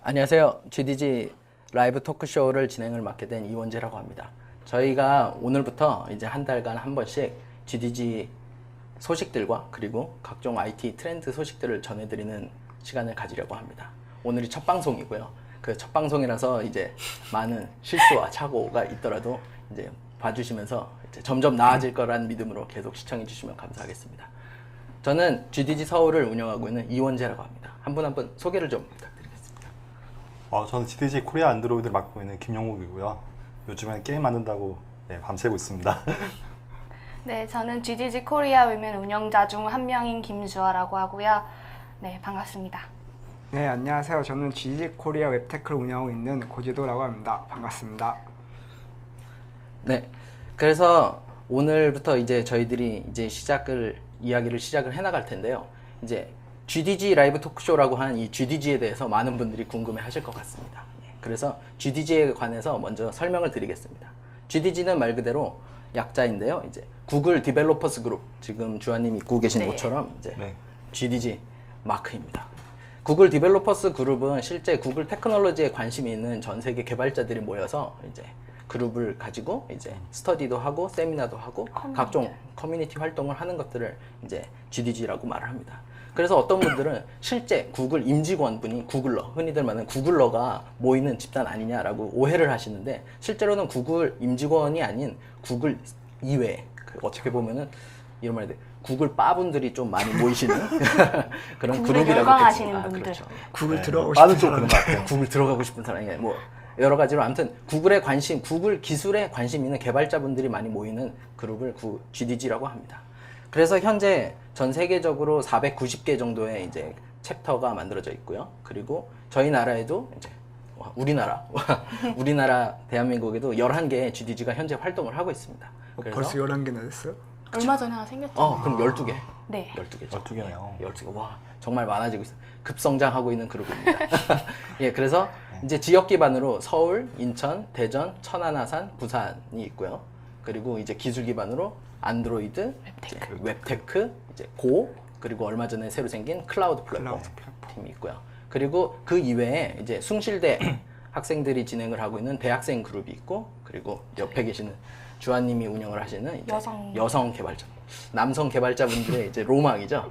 안녕하세요. GDG 라이브 토크쇼를 진행을 맡게 된 이원재라고 합니다. 저희가 오늘부터 이제 한 달간 한 번씩 GDG 소식들과 그리고 각종 IT 트렌드 소식들을 전해드리는 시간을 가지려고 합니다. 오늘이 첫 방송이고요. 그 첫 방송이라서 이제 많은 실수와 착오가 있더라도 이제 봐주시면서 이제 점점 나아질 거란 믿음으로 계속 시청해 주시면 감사하겠습니다. 저는 GDG 서울을 운영하고 있는 이원재라고 합니다. 한 분 한 분 소개를 좀 부탁드리겠습니다. 저는 GDG 코리아 안드로이드를 맡고 있는 김영욱이고요. 요즘엔 게임 만든다고 밤새고 있습니다. 네, 저는 GDG 코리아 위멘 운영자 중 한 명인 김주아라고 하고요. 네, 반갑습니다. 네, 안녕하세요. 저는 GDG 코리아 웹테크를 운영하고 있는 고지도라고 합니다. 반갑습니다. 네, 그래서 오늘부터 이제 저희들이 이제 이야기를 시작을 해나갈 텐데요. 이제 GDG 라이브 토크쇼라고 하는 이 GDG에 대해서 많은 분들이 궁금해하실 것 같습니다. 그래서 GDG에 관해서 먼저 설명을 드리겠습니다. GDG는 말 그대로 약자인데요. 이제 구글 디벨로퍼스 그룹, 지금 주아님이 입고 계신 네. 옷처럼 이제 네. GDG 마크입니다. 구글 디벨로퍼스 그룹은 실제 구글 테크놀로지에 관심이 있는 전 세계 개발자들이 모여서 이제 그룹을 가지고 이제 스터디도 하고 세미나도 하고 각종 커뮤니티 활동을 하는 것들을 이제 GDG라고 말을 합니다. 그래서 어떤 분들은 실제 구글 임직원분이 구글러, 흔히들 말하는 구글러가 모이는 집단 아니냐라고 오해를 하시는데, 실제로는 구글 임직원이 아닌 구글 이외에 어떻게 보면은 이런 말인데 구글 바분들이 좀 많이 모이시는 그런 구글에 그룹이라고 열광하시는 볼 수- 분들. 그렇죠. 구글 네. 들어가고 나는 싶은 좀 사람. 그런 것 같아요. 구글 들어가고 싶은 사람이 뭐 여러 가지로 아무튼 구글에 관심, 구글 기술에 관심 있는 개발자분들이 많이 모이는 그룹을 GDG라고 합니다. 그래서 현재 전 세계적으로 490개 정도의 이제 챕터가 만들어져 있고요. 그리고 저희 나라에도 이제 우리나라 대한민국에도 11개의 GDG가 현재 활동을 하고 있습니다. 그래서 벌써 11개나 됐어요? 얼마 전에 하나 생겼죠? 그럼 12개. 네. 12개죠. 12개네요. 12개. 와, 정말 많아지고 있어요. 급성장하고 있는 그룹입니다. 예, 그래서 이제 지역 기반으로 서울, 인천, 대전, 천안, 아산, 부산이 있고요. 그리고 이제 기술 기반으로 안드로이드, 웹테크, 이제 고, 그리고 얼마 전에 새로 생긴 클라우드 플랫폼 팀이 있고요. 그리고 그 이외에 이제 숭실대 학생들이 진행을 하고 있는 대학생 그룹이 있고, 그리고 옆에 계시는 주한님이 운영을 하시는 이제 여성 개발자, 남성 개발자분들의 이제 로망이죠.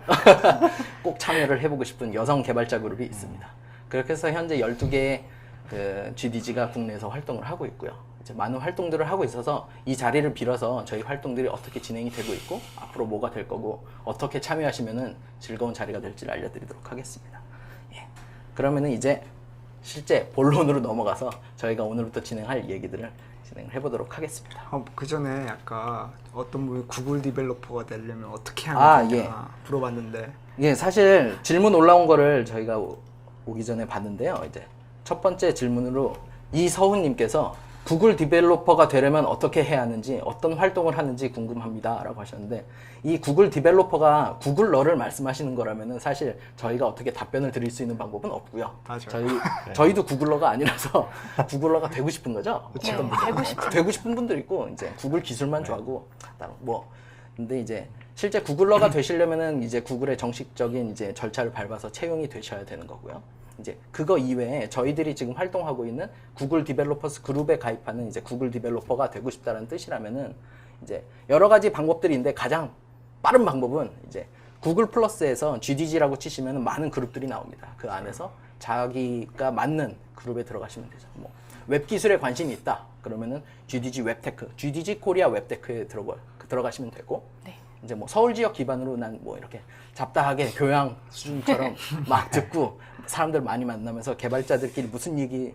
꼭 참여를 해보고 싶은 여성 개발자 그룹이 있습니다. 그렇게 해서 현재 12개의 그 GDG가 국내에서 활동을 하고 있고요. 이제 많은 활동들을 하고 있어서 이 자리를 빌어서 저희 활동들이 어떻게 진행이 되고 있고 앞으로 뭐가 될 거고 어떻게 참여하시면은 즐거운 자리가 될지를 알려드리도록 하겠습니다. 예. 그러면은 이제 실제 본론으로 넘어가서 저희가 오늘부터 진행할 얘기들을 진행을 해보도록 하겠습니다. 그 전에 아까 어떤 분이 구글 디벨로퍼가 되려면 어떻게 하면 되냐 물어봤는데, 예, 사실 질문 올라온 거를 저희가 오기 전에 봤는데요. 이제 첫 번째 질문으로 이서훈님께서 구글 디벨로퍼가 되려면 어떻게 해야 하는지, 어떤 활동을 하는지 궁금합니다 라고 하셨는데, 이 구글 디벨로퍼가 구글러를 말씀하시는 거라면은 사실 저희가 어떻게 답변을 드릴 수 있는 방법은 없고요. 맞아요. 저희도 구글러가 아니라서 구글러가 되고 싶은 거죠. 네, 되고 싶은 분들 있고, 이제 구글 기술만 좋아하고 근데 이제 실제 구글러가 되시려면은 이제 구글의 정식적인 이제 절차를 밟아서 채용이 되셔야 되는 거고요. 이제 그거 이외에 저희들이 지금 활동하고 있는 구글 디벨로퍼스 그룹에 가입하는 이제 구글 디벨로퍼가 되고 싶다는 뜻이라면은 이제 여러 가지 방법들인데, 가장 빠른 방법은 이제 구글 플러스에서 GDG라고 치시면 많은 그룹들이 나옵니다. 그 안에서 자기가 맞는 그룹에 들어가시면 되죠. 뭐 웹 기술에 관심이 있다 그러면은 GDG 웹테크, GDG 코리아 웹테크에 들어가시면 되고, 네. 이제 뭐 서울 지역 기반으로 난 뭐 이렇게 잡다하게 교양 수준처럼 막 듣고 사람들 많이 만나면서 개발자들끼리 무슨 얘기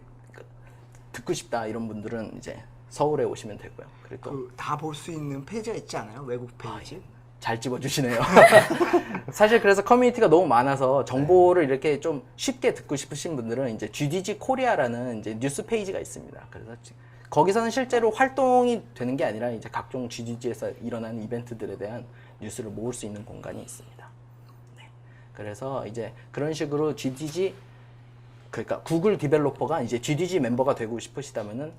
듣고 싶다 이런 분들은 이제 서울에 오시면 되고요. 그리고 다 볼 수 있는 페이지가 있지 않아요? 외국 페이지? 잘 집어주시네요. 사실 그래서 커뮤니티가 너무 많아서 정보를 이렇게 좀 쉽게 듣고 싶으신 분들은 이제 GDG 코리아라는 이제 뉴스 페이지가 있습니다. 그래서 거기서는 실제로 활동이 되는 게 아니라 이제 각종 GDG에서 일어나는 이벤트들에 대한 뉴스를 모을 수 있는 공간이 있습니다. 네. 그래서 이제 그런 식으로 GDG, 그러니까 구글 디벨로퍼가 이제 GDG 멤버가 되고 싶으시다면은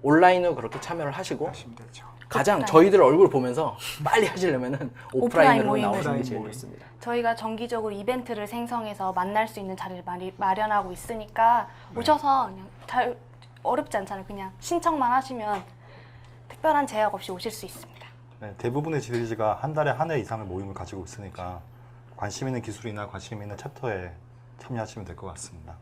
온라인으로 그렇게 참여를 하시고, 하시면 되죠. 가장 오프라인. 저희들 얼굴 보면서 빨리 하시려면은 오프라인으로 모임을. 나오시는 게 제일 모임. 좋습니다. 저희가 정기적으로 이벤트를 생성해서 만날 수 있는 자리를 마련하고 있으니까 오셔서 그냥 잘 어렵지 않잖아요. 그냥 신청만 하시면 특별한 제약 없이 오실 수 있습니다. 네, 대부분의 GDG가 한 달에 한 회 이상의 모임을 가지고 있으니까 관심 있는 기술이나 관심 있는 챕터에 참여하시면 될 것 같습니다.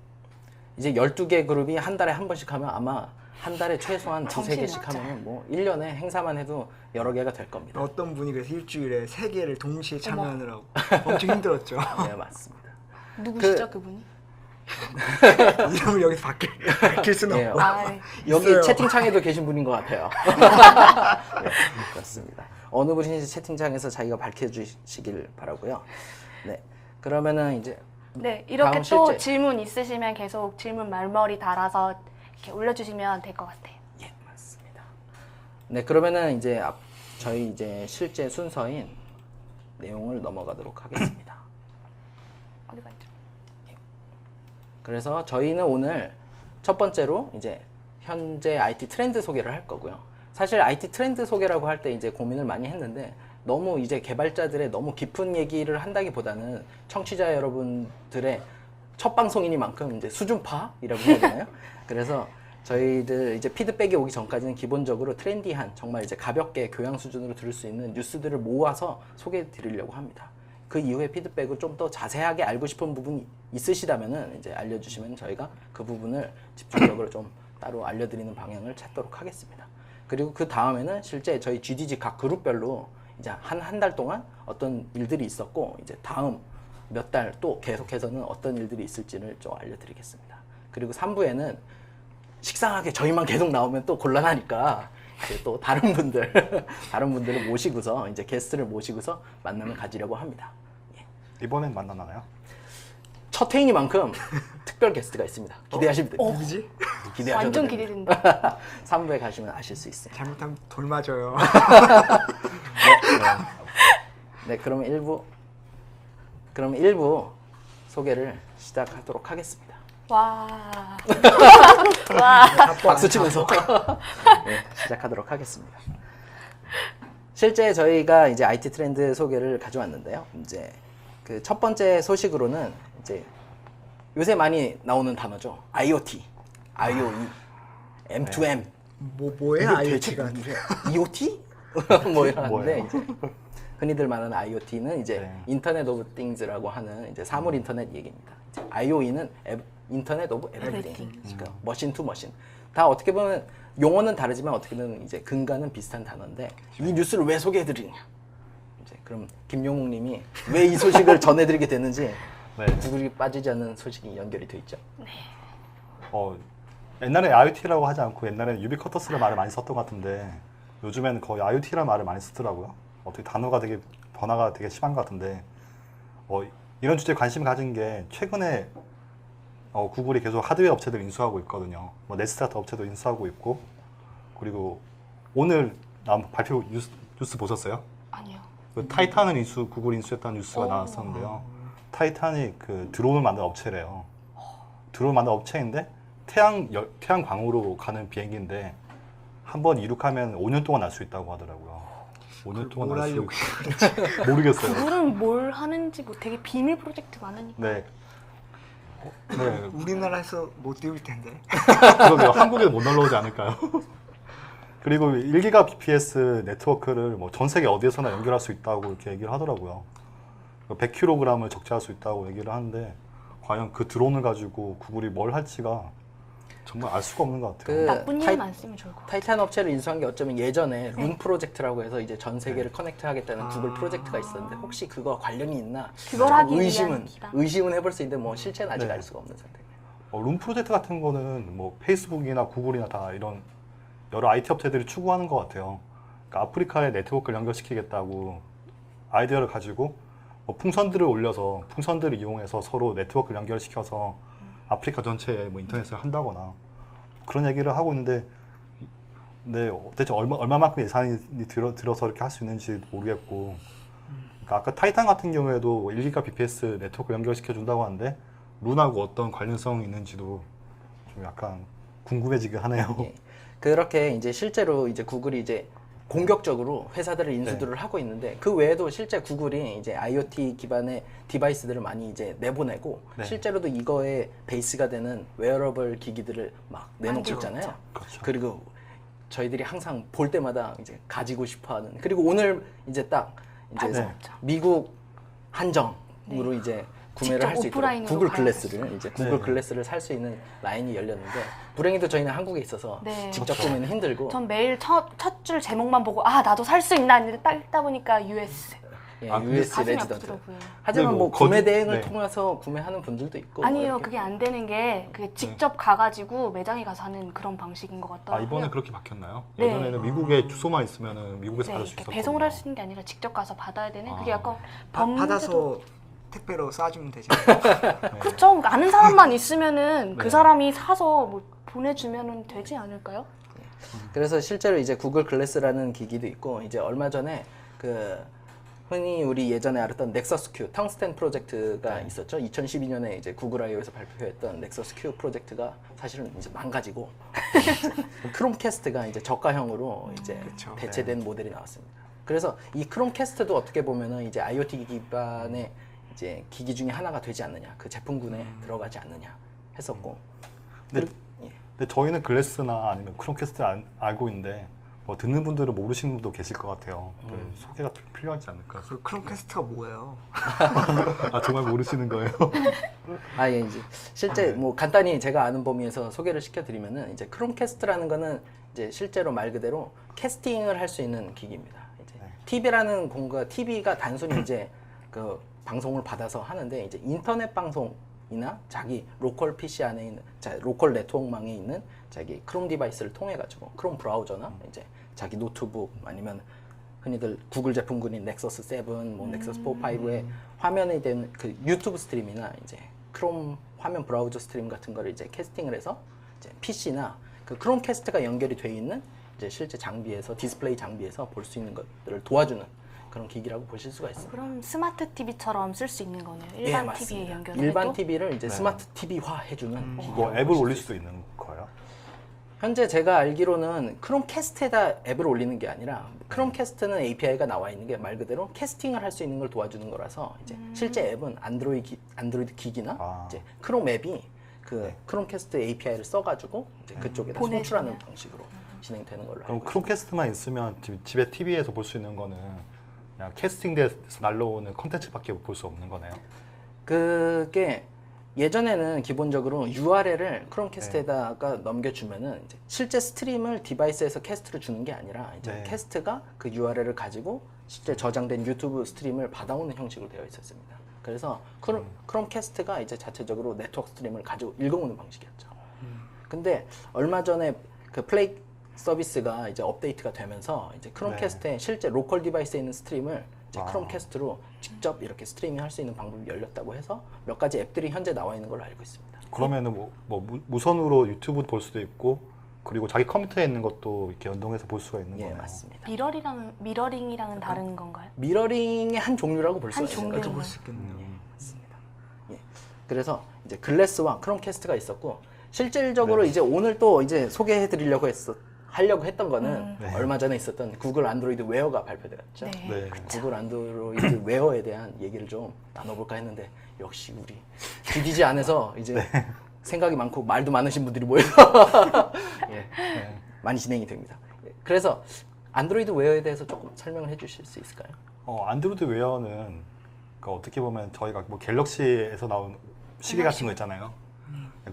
이제 12개 그룹이 한 달에 한 번씩 하면 아마 한 달에 최소한 두세 개씩 정신이 하면 뭐 1년에 행사만 해도 여러 개가 될 겁니다. 어떤 분이 그래서 일주일에 3개를 동시에 참여하느라고 엄청 힘들었죠. 네, 맞습니다. 누구시죠, 그분이? 이름을 여기서 밝힐 수는 네, 없고. 아, 네. 여기 있어요. 채팅창에도 계신 분인 것 같아요. 네, 그렇습니다. 어느 분인지 채팅창에서 자기가 밝혀주시길 바라고요. 네, 그러면은 이제 네, 이렇게 다음 또 실제. 질문 있으시면 계속 질문 말머리 달아서 이렇게 올려주시면 될 것 같아요. 예, 맞습니다. 네, 그러면은 이제 저희 이제 실제 순서인 내용을 넘어가도록 하겠습니다. 어디가 있죠? 그래서 저희는 오늘 첫 번째로 이제 현재 IT 트렌드 소개를 할 거고요. 사실 IT 트렌드 소개라고 할 때 이제 고민을 많이 했는데 너무 이제 개발자들의 너무 깊은 얘기를 한다기보다는 청취자 여러분들의 첫 방송이니만큼 이제 수준파이라고 해야 되나요? 그래서 저희들 이제 피드백이 오기 전까지는 기본적으로 트렌디한 정말 이제 가볍게 교양 수준으로 들을 수 있는 뉴스들을 모아서 소개해 드리려고 합니다. 그 이후에 피드백을 좀 더 자세하게 알고 싶은 부분이 있으시다면은 이제 알려주시면 저희가 그 부분을 집중적으로 좀 따로 알려드리는 방향을 찾도록 하겠습니다. 그리고 그 다음에는 실제 저희 GDG 각 그룹별로 이제 한 달 동안 어떤 일들이 있었고 이제 다음 몇 달 또 계속해서는 어떤 일들이 있을지를 좀 알려드리겠습니다. 그리고 3부에는 식상하게 저희만 계속 나오면 또 곤란하니까 이제 또 다른 분들을 모시고서 이제 게스트를 모시고서 만남을 가지려고 합니다. 이번엔 만나나요? 첫 회이니만큼 특별 게스트가 있습니다. 기대하시면 됩니다. 누구지? 기대하셔도 완전 됩니다. 기대된다. 3부에 가시면 아실 수 있습니다. 잘못하면 돌 맞아요. 네, 그러면 1부 소개를 시작하도록 하겠습니다. 와. 와. 박수 치면서 네, 시작하도록 하겠습니다. 실제 저희가 이제 IT 트렌드 소개를 가져왔는데요. 이제 그 첫 번째 소식으로는 이제 요새 많이 나오는 단어죠. IoT, IoE, M2M. 뭐예요? IoT가? IoT? 뭐 이러는데 뭐예요? 이제 흔히들 말하는 IoT는 이제 네. 인터넷 오브 띵즈라고 하는 이제 사물 인터넷 얘기입니다. 이제 IoE는 인터넷 오브 에브리띵. 그러니까 머신 투 머신. 다 어떻게 보면 용어는 다르지만 어떻게 보면 이제 근간은 비슷한 단어인데 이 뉴스를 왜 소개해 드리냐? 이제 그럼 김용욱 님이 왜 이 소식을 전해 드리게 됐는지 네. 구글이 빠지지 않는 소식이 연결이 돼 있죠. 옛날에 IoT라고 하지 않고 옛날에는 유비쿼터스라는 말을 많이 썼던 것 같은데 요즘에는 거의 IoT라는 말을 많이 쓰더라고요. 어떻게 단어가 되게 변화가 되게 심한 것 같은데 이런 주제에 관심 가진 게 최근에 구글이 계속 하드웨어 업체들 인수하고 있거든요. 뭐 넷스타트 업체도 인수하고 있고 그리고 오늘 발표 뉴스 보셨어요? 아니요. 그 타이탄을 구글 인수했다는 뉴스가 나왔었는데요. 타이탄이 그 드론을 만든 업체래요. 드론 만든 업체인데 태양광으로 가는 비행기인데 한 번 이륙하면 5년 동안 날 수 있다고 하더라고요. 5년 동안 뭘 날 수 하려고 모르겠어요. 구글은 뭘 하는지 뭐 되게 비밀 프로젝트 많으니까. 네. 네. 우리나라에서 못 띄울 텐데. 그러게요. 한국에 못 날라오지 않을까요? 그리고 1기가 bps 네트워크를 뭐 전 세계 어디에서나 연결할 수 있다고 이렇게 얘기를 하더라고요. 100kg을 적재할 수 있다고 얘기를 하는데 과연 그 드론을 가지고 구글이 뭘 할지가 정말 알 수가 없는 것 같아요. 나쁜 일은 안 쓰면 좋을 것 같아요. 타이탄 업체를 인수한 게 어쩌면 예전에 룬 프로젝트라고 해서 이제 전 세계를 커넥트하겠다는 구글 프로젝트가 있었는데 혹시 그거 관련이 있나? 그걸 하기 위한 의심은 기반. 의심은 해볼 수 있는데 뭐 실체는 아직 네. 알 수가 없는 상태입니다. 룸 프로젝트 같은 거는 뭐 페이스북이나 구글이나 다 이런 여러 IT 업체들이 추구하는 것 같아요. 그러니까 아프리카에 네트워크를 연결시키겠다고 아이디어를 가지고 뭐 풍선들을 올려서 풍선들을 이용해서 서로 네트워크를 연결시켜서 아프리카 전체에 뭐 인터넷을 한다거나 그런 얘기를 하고 있는데 네, 대체 얼마만큼 예산이 들어서 이렇게 할 수 있는지 모르겠고 그러니까 아까 타이탄 같은 경우에도 1기가 bps 네트워크 연결시켜 준다고 하는데 룬하고 어떤 관련성이 있는지도 좀 약간 궁금해지긴 하네요. 예. 그렇게 이제 실제로 이제 구글이 이제 공격적으로 회사들을 인수들을 하고 있는데 그 외에도 실제 구글이 이제 IoT 기반의 디바이스들을 많이 이제 내보내고 네. 실제로도 이거에 베이스가 되는 웨어러블 기기들을 막 내놓고 만들고 있잖아요. 그렇죠. 그리고 저희들이 항상 볼 때마다 이제 가지고 싶어하는 그리고 오늘 이제 딱 이제 네. 미국 한정으로 이제 구매를 직접 할 수 있도록 오프라인으로 구글 가야 글래스를 이제 구글 네. 글래스를 살 수 있는 라인이 열렸는데 불행히도 저희는 한국에 있어서 네. 직접 구매는 힘들고 전 매일 첫 줄 제목만 보고 아 나도 살 수 있나 했는데 딱 읽다 보니까 US. 예, 아, 근데 US 가슴이 레지던트. 아프더라고요. 하지만 근데 뭐 뭐 구매 거짓- 대행을 네. 통해서 구매하는 분들도 있고 아니에요. 이렇게. 그게 안 되는 게 그게 직접 가가지고 매장에 가서 하는 그런 방식인 것 아, 같더라고요. 이번에 그렇게 바뀌었나요? 네. 예전에는 미국에 주소만 있으면 미국에서 네, 받을 수 이렇게 있었거든요. 배송을 할 수 있는 게 아니라 직접 가서 받아야 되는 그게 아. 약간 범죄도 받아서 택배로 쏴주면 되잖아요. 그렇죠. 아는 사람만 있으면은 그 네. 사람이 사서 뭐 보내주면은 되지 않을까요? 그래서 실제로 이제 구글 글래스라는 기기도 있고 이제 얼마 전에 그 흔히 우리 예전에 알았던 넥서스 큐 텅스텐 프로젝트가 네. 있었죠. 2012년에 이제 구글 I/O에서 발표했던 넥서스 큐 프로젝트가 사실은 이제 망가지고 크롬캐스트가 이제 저가형으로 이제 그쵸. 대체된 모델이 나왔습니다. 그래서 이 크롬캐스트도 어떻게 보면은 이제 IoT 기반의 이제 기기 중에 하나가 되지 않느냐, 그 제품군에 들어가지 않느냐 했었고. 근데, 예. 근데 저희는 글래스나 아니면 크롬캐스트를 알고 있는데 뭐 듣는 분들은 모르시는 분도 계실 것 같아요. 그 소개가 필요하지 않을까? 그 크롬캐스트가 뭐예요? 아 정말 모르시는 거예요? 아, 예, 이제 실제 뭐 간단히 제가 아는 범위에서 소개를 시켜드리면은 이제 크롬캐스트라는 거는 이제 실제로 말 그대로 캐스팅을 할 수 있는 기기입니다. 이제 네. TV라는 공간, TV가 단순히 이제 그 방송을 받아서 하는데 이제 인터넷 방송이나 자기 로컬 PC 안에 있는 로컬 네트워크망에 있는 자기 크롬 디바이스를 통해 가지고 크롬 브라우저나 이제 자기 노트북 아니면 흔히들 구글 제품군인 넥서스 7, 뭐 넥서스 4, 5의 화면에 된 그 유튜브 스트림이나 이제 크롬 화면 브라우저 스트림 같은 거를 이제 캐스팅을 해서 이제 PC나 그 크롬캐스트가 연결이 돼 있는 이제 실제 장비에서 디스플레이 장비에서 볼 수 있는 것들을 도와주는 그런 기기라고 보실 수가 있습니다. 그럼 스마트 TV처럼 쓸 su 있는 거네요. 예, 일반 맞습니다. TV에 연결해도 일반 TV를 이제 네. 스마트 TV화 해주는 기기라고 뭐 앱을 보실 올릴 수 수도 있는 거예요? 현재 제가 알기로는 크롬캐스트에다 앱을 올리는 게 아니라 크롬캐스트는 API가 나와 있는 게 말 그대로 캐스팅을 할 수 있는 걸 도와주는 거라서 이제 실제 앱은 안드로이드 기기나 아. 이제 크롬 앱이 그 네. 크롬캐스트 API를 써가지고 이제 그쪽에다 보내주면. 송출하는 방식으로 진행되는 걸로 그럼 알고 있습니다. 크롬캐스트만 있으면 집에 TV에서 볼 수 있는 거는 그냥 캐스팅돼서 날라오는 컨텐츠밖에 볼 수 없는 거네요. 그게 예전에는 기본적으로 URL을 크롬캐스트에다가 넘겨주면은 이제 실제 스트림을 디바이스에서 캐스트로 주는 게 아니라 이제 네. 캐스트가 그 URL을 가지고 실제 저장된 유튜브 스트림을 받아오는 형식으로 되어 있었습니다. 그래서 크롬캐스트가 이제 자체적으로 네트워크 스트림을 가지고 읽어오는 방식이었죠. 근데 얼마 전에 그 플레이 서비스가 이제 업데이트가 되면서 이제 크롬캐스트에 실제 로컬 디바이스에 있는 스트림을 이제 아. 크롬캐스트로 직접 이렇게 스트리밍 할 수 있는 방법이 열렸다고 해서 몇 가지 앱들이 현재 나와 있는 걸로 알고 있습니다. 그러면은 무선으로 유튜브 볼 수도 있고 그리고 자기 컴퓨터에 있는 것도 이렇게 연동해서 볼 수가 있는 예, 거네요. 맞습니다. 미러링이랑은 다른 건가요? 미러링의 한 종류라고 볼 한 수 있는 종류. 거죠. 볼 수 있겠네요. 맞습니다. 예. 그래서 이제 글래스와 크롬캐스트가 있었고 실질적으로 네. 이제 오늘 또 이제 소개해 드리려고 하려고 했던 거는 네. 얼마 전에 있었던 구글 안드로이드 웨어가 발표되었죠. 네. 네. 구글 안드로이드 웨어에 대한 얘기를 좀 나눠볼까 했는데 역시 우리 DDG 안에서 이제 생각이 많고 말도 많으신 분들이 모여서 예, 네. 많이 진행이 됩니다. 예, 그래서 안드로이드 웨어에 대해서 조금 설명을 해주실 수 있을까요? 안드로이드 웨어는 그러니까 어떻게 보면 저희가 뭐 갤럭시에서 나온 시계 같은 거 있잖아요.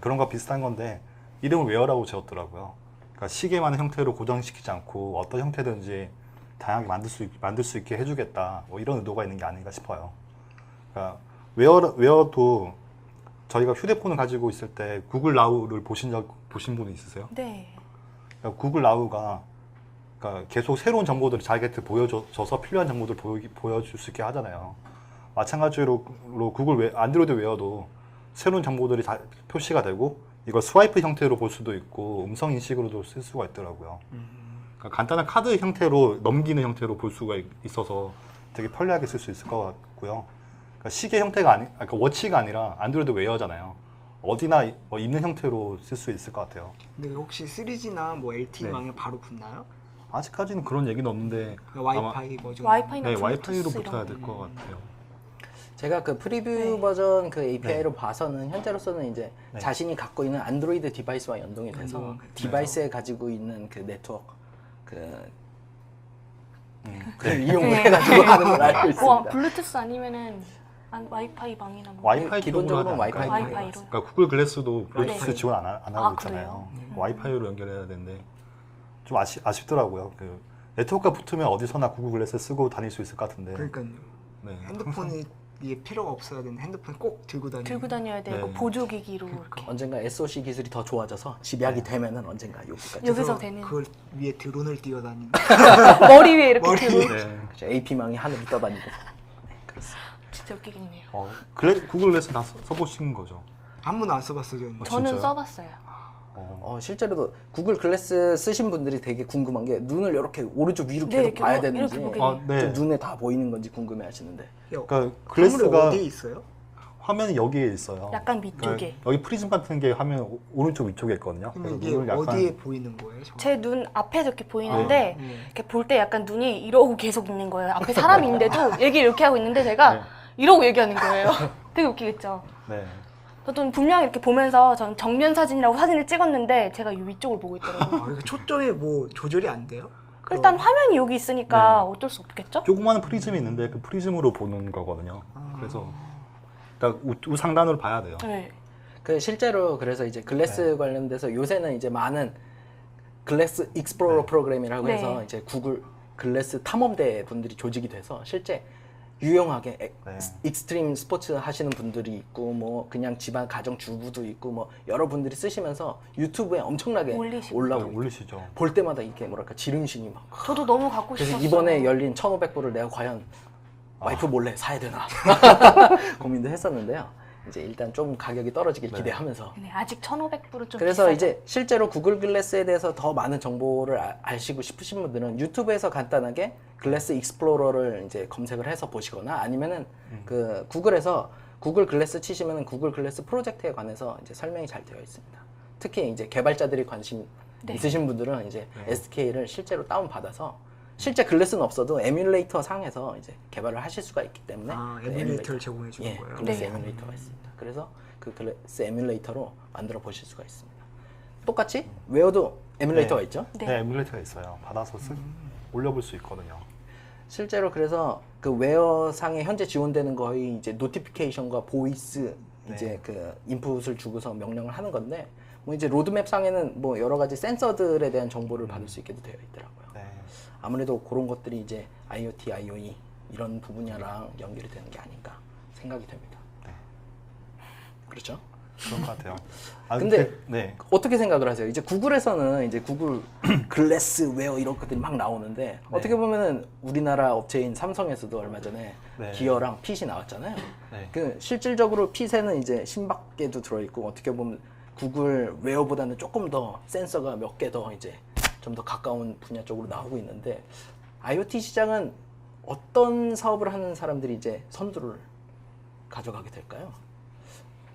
그런 거 비슷한 건데 이름을 웨어라고 지었더라고요. 그러니까 시계만의 형태로 고정시키지 않고 어떤 형태든지 다양하게 만들 수 있게 해주겠다. 뭐 이런 의도가 있는 게 아닌가 싶어요. 그러니까 웨어도 저희가 휴대폰을 가지고 있을 때 구글 나우를 보신 분 있으세요? 네. 그러니까 구글 나우가 그러니까 계속 새로운 정보들을 자기한테 보여줘서 필요한 정보들을 보여줄 수 있게 하잖아요. 마찬가지로 구글 안드로이드 웨어도 새로운 정보들이 표시가 되고 이걸 스와이프 형태로 볼 수도 있고 음성 인식으로도 쓸 수가 있더라고요. 그러니까 간단한 카드 형태로 넘기는 형태로 볼 수가 있어서 되게 편리하게 쓸 수 있을 것 같고요. 그러니까 시계 형태가 그러니까 워치가 아니라 안드로이드 웨어잖아요. 어디나 있는 형태로 쓸 수 있을 것 같아요. 근데 혹시 3G나 뭐 LTE망에 바로 붙나요? 아직까지는 그런 얘기는 없는데 와이파이 버전. 와이파이나 네, 블루투스 와이파이로 이런 붙어야 거. 될 것 같아요. 제가 그 프리뷰 네. 버전 그 API로 봐서는 현재로서는 이제 네. 자신이 갖고 있는 안드로이드 디바이스와 연동이 돼서 연동. 디바이스에 가지고 있는 그 네트워크 그 네. 이용을 네. 해가지고 하는 걸 알고 와, 있습니다. 블루투스 아니면은 와이파이 방이나 뭐. 와이파이 기본적으로 쪽으로 하지 않을까요? 와이파이로 와이파이로. 그러니까 구글 글래스도 블루투스 네. 지원 안 하고 아, 있잖아요. 그래요? 와이파이로 연결해야 되는데 좀 아쉽더라고요. 그 네트워크가 붙으면 어디서나 구글 글래스 쓰고 다닐 수 있을 것 같은데. 그러니까요. 네. 핸드폰이 이게 필요가 없어야 되는 핸드폰 꼭 들고 다니는. 들고 다녀야 되고 네. 보조기기로 이렇게. 언젠가 SoC 기술이 더 좋아져서 집약이 네. 되면은 언젠가 여기까지. 여기서 그래서 되는. 그걸 위에 드론을 띄워다니는. 머리 위에 이렇게 머리 들고. 위에. 네. 그렇죠. AP망이 하늘을 떠다니고. 네, 그렇습니다. 진짜 웃기겠네요. 구글 글래스 다 써보신 거죠? 한 번도 안 써봤어요. 저는. 저는 진짜요? 써봤어요. 실제로도 구글 글래스 쓰신 분들이 되게 궁금한 게 눈을 이렇게 오른쪽 위로 네, 계속 이렇게 봐야 이렇게 되는지 보게 돼요. 좀 네. 눈에 다 보이는 건지 궁금해 하시는데 그러니까 아무리 글래스가 어디에 있어요? 화면이 여기에 있어요. 약간 그러니까 위쪽에. 여기 프리즘 같은 게 화면 오른쪽 위쪽에 있거든요. 그럼 그래서 이게 눈을 약간 어디에 보이는 거예요? 저? 제 눈 앞에 이렇게 보이는데 네. 이렇게 볼 때 약간 눈이 이러고 계속 있는 거예요. 앞에 사람이 있는데도 얘기를 이렇게 하고 있는데 제가 네. 이러고 얘기하는 거예요. 되게 웃기겠죠. 네. 저도 분명히 이렇게 보면서 전 정면 사진이라고 사진을 찍었는데 제가 이 위쪽을 보고 있더라고요. 아, 이거 초점이 뭐 조절이 안 돼요? 일단 화면이 여기 있으니까 네. 어쩔 수 없겠죠? 조그마한 프리즘이 있는데 그 프리즘으로 보는 거거든요. 그래서 일단 우상단으로 봐야 돼요. 네. 그 실제로 그래서 이제 글래스 관련돼서 요새는 이제 많은 글래스 익스플로러 네. 프로그램이라고 네. 해서 이제 구글 글래스 탐험대 분들이 조직이 돼서 실제 유용하게 네. 익스트림 스포츠 하시는 분들이 있고 뭐 그냥 집안 가정 주부도 있고 뭐 여러 분들이 쓰시면서 유튜브에 엄청나게 올리시고. 올라오고 올리시죠. 볼 때마다 이렇게 뭐랄까 지름신이 막 저도 너무 갖고 그래서 싶었어요. 이번에 열린 1,500불을 내가 과연 와이프 몰래 사야 되나 고민도 했었는데요. 이제 일단 좀 가격이 떨어지길 네. 기대하면서 네, 아직 1,500불은 좀 그래서 비싸죠. 이제 실제로 구글 글래스에 대해서 더 많은 정보를 아시고 싶으신 분들은 유튜브에서 간단하게 글래스 익스플로러를 이제 검색을 해서 보시거나 아니면은 그 구글에서 구글 글래스 치시면은 구글 글래스 프로젝트에 관해서 이제 설명이 잘 되어 있습니다. 특히 이제 개발자들이 관심 네. 있으신 분들은 이제 SK를 실제로 다운 받아서 실제 글래스는 없어도 에뮬레이터 상에서 이제 개발을 하실 수가 있기 때문에 아, 그 에뮬레이터를 제공해 주는 예, 거예요? 글래스 네. 에뮬레이터가 있습니다. 그래서 그 글래스 에뮬레이터로 만들어 보실 수가 있습니다. 똑같이 웨어도 에뮬레이터가 네. 있죠. 네. 네, 에뮬레이터가 있어요. 받아서 올려볼 수 있거든요. 실제로 그래서 그 웨어 상에 현재 지원되는 거의 이제 노티피케이션과 보이스 네. 이제 그 인풋을 주고서 명령을 하는 건데 뭐 이제 로드맵 상에는 뭐 여러 가지 센서들에 대한 정보를 받을 수 있게도 되어 있더라고요. 네. 아무래도 그런 것들이 이제 IoT, IoE 이런 분야랑 연결이 되는 게 아닌가 생각이 됩니다. 네. 그렇죠? 그런 것 같아요. 아, 근데 네. 어떻게 생각을 하세요? 이제 구글에서는 이제 구글 글래스 웨어 이런 것들이 막 나오는데 어떻게 보면은 우리나라 업체인 삼성에서도 얼마 전에 네. 기어랑 핏이 나왔잖아요. 네. 그 실질적으로 핏에는 이제 신밖에도 들어있고 어떻게 보면 구글 웨어보다는 조금 더 센서가 몇 개 더 이제 좀 더 가까운 분야 쪽으로 나오고 있는데 IoT 시장은 어떤 사업을 하는 사람들이 이제 선두를 가져가게 될까요?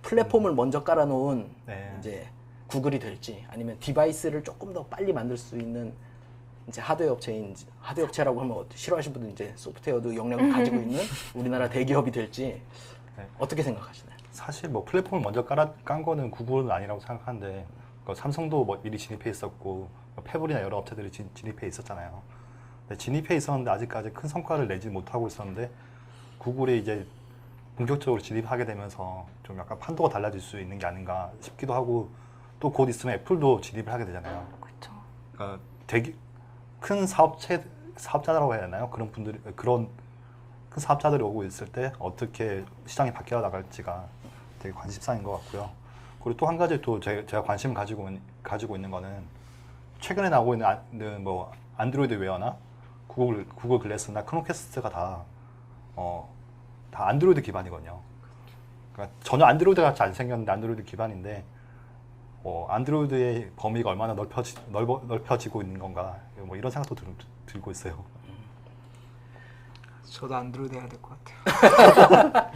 플랫폼을 먼저 깔아놓은 네. 이제 구글이 될지 아니면 디바이스를 조금 더 빨리 만들 수 있는 이제 하드웨어 업체인지 하드웨어 업체라고 하면 싫어하시는 분들 이제 소프트웨어도 역량을 가지고 있는 우리나라 대기업이 될지 네. 어떻게 생각하시나요? 사실 뭐 플랫폼을 먼저 깐 거는 구글은 아니라고 생각하는데 삼성도 뭐 미리 진입해 있었고 페블이나 여러 업체들이 진입해 있었잖아요. 근데 진입해 있었는데 아직까지 큰 성과를 내지 못하고 있었는데 구글이 이제 본격적으로 진입하게 되면서 좀 약간 판도가 달라질 수 있는 게 아닌가 싶기도 하고 또 곧 있으면 애플도 진입을 하게 되잖아요. 그렇죠. 그러니까 되게 큰 사업자라고 해야 되나요? 그런 분들이 그런 큰 사업자들이 오고 있을 때 어떻게 시장이 바뀌어 나갈지가 되게 관심사인 것 같고요. 그리고 또 한 가지 또 제가 관심을 가지고 있는 거는 최근에 나오고 있는 뭐 안드로이드 웨어나 구글 글래스나 크롬캐스트가 다 안드로이드 기반이거든요. 그러니까 전혀 안드로이드 같이 안 생겼는데 안드로이드 기반인데 안드로이드의 범위가 얼마나 넓혀지고 있는 건가 뭐 이런 생각도 들고 있어요. 저도 안드로이드 해야 될 것 같아요.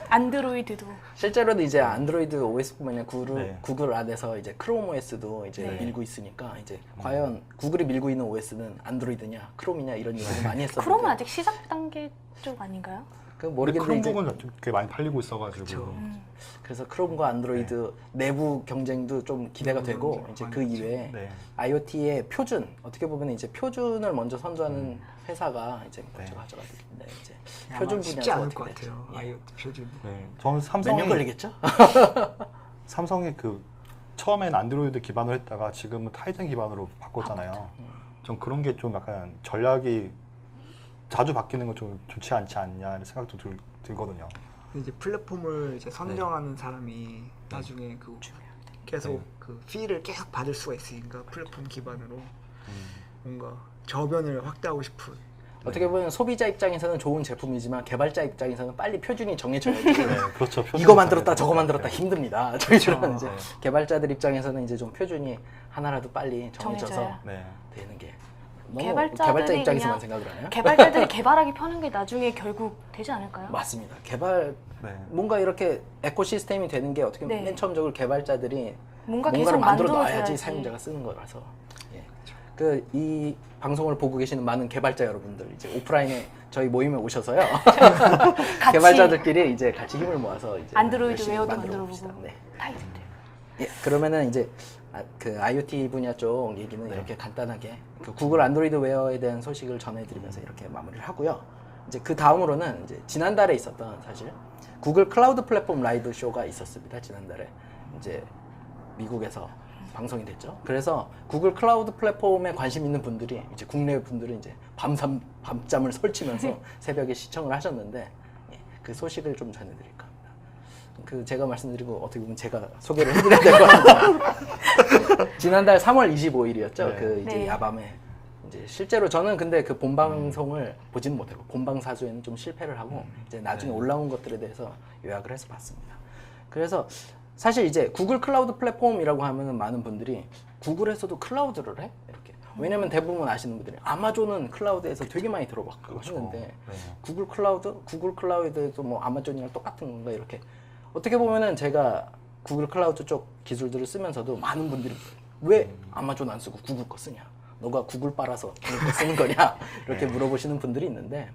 안드로이드도 실제로도 이제 안드로이드 OS뿐만 아니라 네. 구글 안에서 이제 크롬 OS도 이제 네. 밀고 있으니까 이제 과연 구글이 밀고 있는 OS는 안드로이드냐 크롬이냐 이런 얘기를 많이 했었는데 크롬은 아직 시작 단계 쪽 아닌가요? 그 근데 모르겠는데 이제 크롬북은 꽤 많이 팔리고 있어가지고 그쵸. 그래서 크롬과 안드로이드 내부 경쟁도 좀 기대가 되고 경쟁 이제 많이 그 있죠. 이외에 네. IoT의 표준 어떻게 보면 이제 표준을 먼저 선도하는 회사가 이제 먼저 네. 가져가는데 이제 아마 표준 쉽지 분야에서 않을 어떻게 것 될지. 같아요. 예. IoT 표준. 네. 저는 몇 삼성이 년 걸리겠죠? 삼성이 그 처음엔 안드로이드 기반으로 했다가 지금은 타이zen 기반으로 바꿨잖아요. 전 그런 게 좀 약간 전략이 자주 바뀌는 건 좀 좋지 않지 않냐 이런 생각도 들거든요. 근데 이제 플랫폼을 이제 선정하는 사람이 나중에 그 계속 네. 그 피를 계속 받을 수가 있으니까 플랫폼 기반으로 뭔가 저변을 확대하고 싶은. 어떻게 보면 소비자 입장에서는 좋은 제품이지만 개발자 입장에서는 빨리 표준이 정해져야지. 네, 그렇죠. 이거 만들었다 저거 만들었다 네. 힘듭니다. 저희들은 그렇죠. 이제 네. 개발자들 입장에서는 이제 좀 표준이 하나라도 빨리 정해져서 정해져야. 네. 되는 게 너무 개발자들이 개발자 입장에서만 그냥 생각을 하나요? 개발자들이 개발하기 편한 게 나중에 결국 되지 않을까요? 맞습니다. 개발 네. 뭔가 이렇게 에코시스템이 되는 게 어떻게 보면 네. 맨 처음적으로 개발자들이 뭔가 뭔가를 계속 만들어 놔야지 만들어줘야지. 사용자가 쓰는 거라서. 예. 그 이 방송을 보고 계시는 많은 개발자 여러분들 이제 오프라인에 저희 모임에 오셔서요. 같이 개발자들끼리 이제 같이 힘을 모아서 이제 안드로이드 열심히 웨어도 만들어 만들어 봅시다. 보고 네. 타이틀들. 예, 그러면은 이제 그 IoT 분야 쪽 얘기는 네. 이렇게 간단하게 그 구글 안드로이드 웨어에 대한 소식을 전해드리면서 이렇게 마무리를 하고요. 이제 그 다음으로는 이제 지난달에 있었던 사실 구글 클라우드 플랫폼 라이브 쇼가 있었습니다. 지난달에 이제 미국에서 방송이 됐죠. 그래서 구글 클라우드 플랫폼에 관심 있는 분들이 이제 국내 분들은 이제 밤잠을 설치면서 새벽에 시청을 하셨는데 예, 그 소식을 좀 전해드릴까 합니다. 그 제가 말씀드리고 어떻게 보면 제가 소개를 해드려야 될 것 같아요. 지난달 3월 25일이었죠. 네. 그 이제 네. 야밤에 이제 실제로 저는 근데 그 본방송을 보지는 못했고 본방사수에는 좀 실패를 하고 이제 나중에 네. 올라온 것들에 대해서 요약을 해서 봤습니다. 그래서 사실 이제 구글 클라우드 플랫폼이라고 하면은 많은 분들이 구글에서도 클라우드를 해? 이렇게. 왜냐면 대부분 아시는 분들이 아마존은 클라우드에서 되게 많이 들어봤고 그렇죠. 했는데 네. 구글 클라우드에도 뭐 아마존이랑 똑같은 건가 이렇게. 어떻게 보면은 제가 구글 클라우드 쪽 기술들을 쓰면서도 많은 분들이 왜 아마존 안 쓰고 구글 거 쓰냐? 너가 구글 빨아서 구글 거 쓰는 거냐? 이렇게 물어보시는 분들이 있는데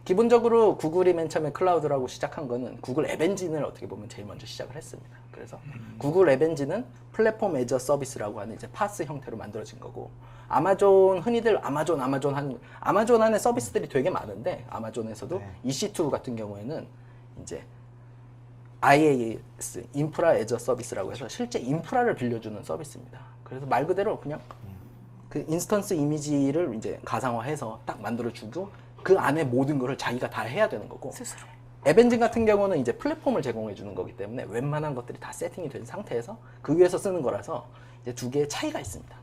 기본적으로 구글이 맨 처음에 클라우드라고 시작한 거는 구글 앱 엔진을 어떻게 보면 제일 먼저 시작을 했습니다. 그래서 구글 앱 엔진은 플랫폼 애저 서비스라고 하는 이제 파스 형태로 만들어진 거고 아마존 흔히들 아마존 하는 아마존 안에 서비스들이 되게 많은데 아마존에서도 네. EC2 같은 경우에는 이제 IaaS 인프라 애저 서비스라고 해서 실제 인프라를 빌려주는 서비스입니다. 그래서 말 그대로 그냥 그 인스턴스 이미지를 이제 가상화해서 딱 만들어주고 그 안에 모든 거를 자기가 다 해야 되는 거고 스스로. 앱엔진 같은 경우는 이제 플랫폼을 제공해 주는 거기 때문에 웬만한 것들이 다 세팅이 된 상태에서 그 위에서 쓰는 거라서 이제 두 개의 차이가 있습니다.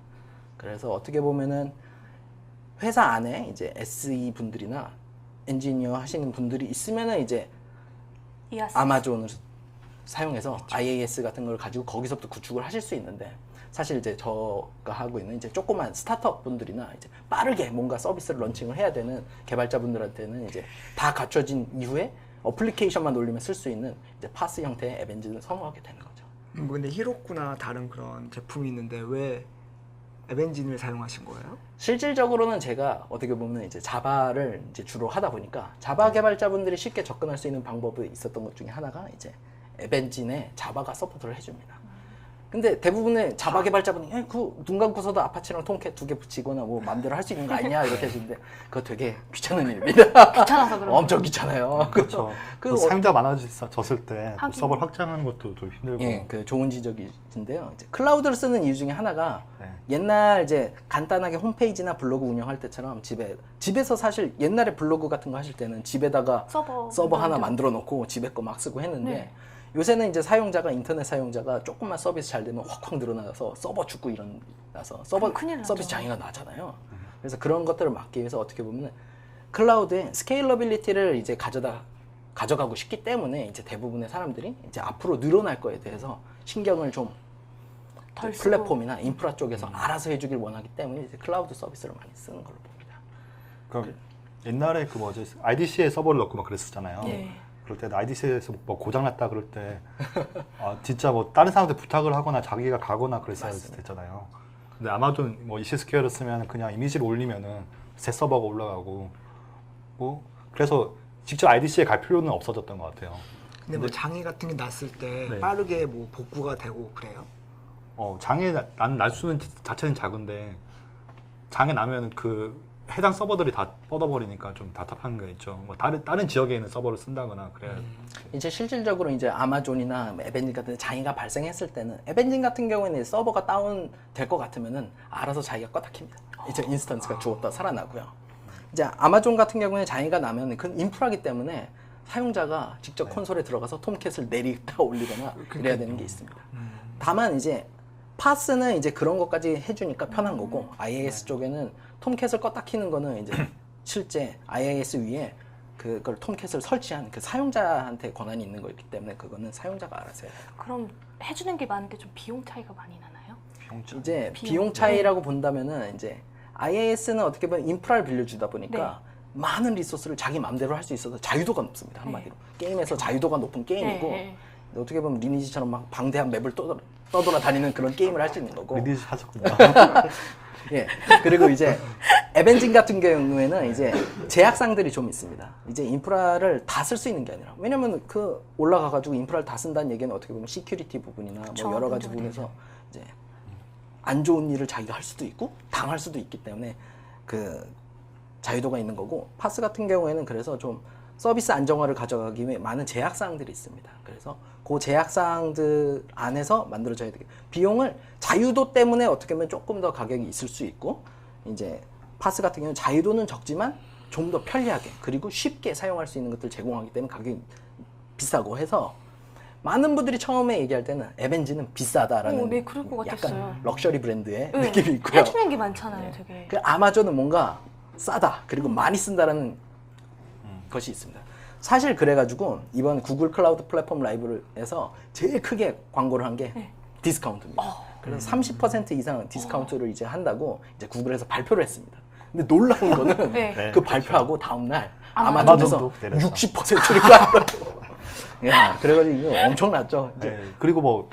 그래서 어떻게 보면은 회사 안에 이제 SE 분들이나 엔지니어 하시는 분들이 있으면은 이제 이해했어. 아마존을 사용해서 IaaS 같은 걸 가지고 거기서부터 구축을 하실 수 있는데 사실 이제 저가 하고 있는 이제 조그만 스타트업 분들이나 이제 빠르게 뭔가 서비스를 런칭을 해야 되는 개발자 분들한테는 이제 다 갖춰진 이후에 어플리케이션만 올리면 쓸 수 있는 이제 파스 형태의 앱 엔진을 선호하게 되는 거죠. 근데 히로쿠나 다른 그런 제품이 있는데 왜 앱엔진을 사용하신 거예요? 실질적으로는 제가 어떻게 보면 이제 자바를 이제 주로 하다 보니까 자바 개발자분들이 쉽게 접근할 수 있는 방법이 있었던 것 중에 하나가 이제 앱 엔진에 자바가 서포트를 해줍니다. 근데 대부분의 자바 개발자분이 그눈 감고서도 아파치랑 톰캣 2개 붙이거나 뭐 마음대로 할 수 있는 거 아니냐 이렇게 하시는데 그거 되게 귀찮은 일입니다. 귀찮아서 그런 엄청 귀찮아요. 그렇죠. 그 그 사용자 많아졌을 때 하긴. 서버를 확장하는 것도 좀 힘들고. 예, 그 좋은 지적이신데요. 이제 클라우드를 쓰는 이유 중에 하나가 네. 옛날 이제 간단하게 홈페이지나 블로그 운영할 때처럼 집에서 사실 옛날에 블로그 같은 거 하실 때는 집에다가 서버 하나 만들어 놓고 집에 거 막 쓰고 했는데 네. 요새는 이제 인터넷 사용자가 조금만 서비스 잘 되면 확 늘어나서 서버 죽고 이러나서 그럼 큰일 나죠. 서비스 장애가 나잖아요. 그래서 그런 것들을 막기 위해서 어떻게 보면 클라우드의 스케일러빌리티를 이제 가져가고 싶기 때문에 이제 대부분의 사람들이 이제 앞으로 늘어날 거에 대해서 신경을 좀 덜 쓰고. 플랫폼이나 인프라 쪽에서 알아서 해주길 원하기 때문에 이제 클라우드 서비스를 많이 쓰는 걸로 봅니다. 그럼 옛날에 그 IDC에 서버를 넣고 막 그랬었잖아요. 네. 그럴 때 IDC에서 뭐 고장났다 그럴 때 진짜 뭐 다른 사람한테 부탁을 하거나 자기가 가거나 그랬어야 됐잖아요. 근데 아마존 뭐 EC2를 쓰면 그냥 이미지를 올리면은 새 서버가 올라가고 뭐 그래서 직접 IDC에 갈 필요는 없어졌던 것 같아요. 근데 뭐 장애 같은 게 났을 때 네. 빠르게 뭐 복구가 되고 그래요? 장애 날 수는 자체는 작은데 장애 나면 그 해당 서버들이 다 뻗어버리니까 좀 답답한 게 있죠. 뭐 다른 지역에 있는 서버를 쓴다거나 그래야. 이제 실질적으로 이제 아마존이나 에벤진 같은 데 장애가 발생했을 때는 에벤진 같은 경우에는 서버가 다운 될 것 같으면은 알아서 자기가 껐다 킵니다. 이제 인스턴스가 죽었다 살아나고요. 이제 아마존 같은 경우에 장애가 나면 그 인프라기 때문에 사용자가 직접 콘솔에 들어가서 톰캣을 내리다 올리거나 이래야 되는 게 있습니다. 다만 이제 파스는 이제 그런 것까지 해주니까 편한 거고 IIS 쪽에는 톰캣을 껐다 키는 거는 이제 실제 IIS 위에 그걸 톰캣을 설치한 그 사용자한테 권한이 있는 거기 때문에 그거는 사용자가 알아서 해요. 그럼 해주는 게 많은데 좀 비용 차이가 많이 나나요? 이제 비용 차이라고 본다면은 이제 IIS는 어떻게 보면 인프라를 빌려주다 보니까 많은 리소스를 자기 마음대로 할 수 있어서 자유도가 높습니다. 한마디로 게임에서 자유도가 높은 게임이고 근데 어떻게 보면 리니지처럼 막 방대한 맵을 떠돌아다니는 그런 게임을 할 수 있는 거고. 리니지 하셨군요. 예. 그리고 이제 에벤진 같은 경우에는 이제 제약상들이 좀 있습니다. 이제 인프라를 다 쓸 수 있는 게 아니라 왜냐면 그 올라가가지고 인프라를 다 쓴다는 얘기는 어떻게 보면 시큐리티 부분이나 뭐 여러 가지 부분에서 이제 안 좋은 일을 자기가 할 수도 있고 당할 수도 있기 때문에 그 자유도가 있는 거고 파스 같은 경우에는 그래서 좀 서비스 안정화를 가져가기 위해 많은 제약사항들이 있습니다. 그래서 그 제약사항들 안에서 만들어져야 되게 비용을 자유도 때문에 어떻게 보면 조금 더 가격이 있을 수 있고 이제 파스 같은 경우는 자유도는 적지만 좀 더 편리하게 그리고 쉽게 사용할 수 있는 것들 제공하기 때문에 가격이 비싸고 해서 많은 분들이 처음에 얘기할 때는 에벤지는 비싸다라는 네, 그럴 것 같았어요. 약간 럭셔리 브랜드의 느낌이 있고요. 해주는 게 많잖아요, 되게. 그 아마존은 뭔가 싸다 그리고 많이 쓴다라는 것이 있습니다. 사실 그래가지고 이번 구글 클라우드 플랫폼 라이브에서 제일 크게 광고를 한 게 디스카운트입니다. 그래서 30% 이상 디스카운트를 이제 한다고 이제 구글에서 발표를 했습니다. 근데 놀라운 거는 네. 그 발표하고 다음날 아마존도 아마존에서 내렸어. 60%를 까더라고. 야, 그래가지고 이거 엄청났죠. 이제 네. 그리고 뭐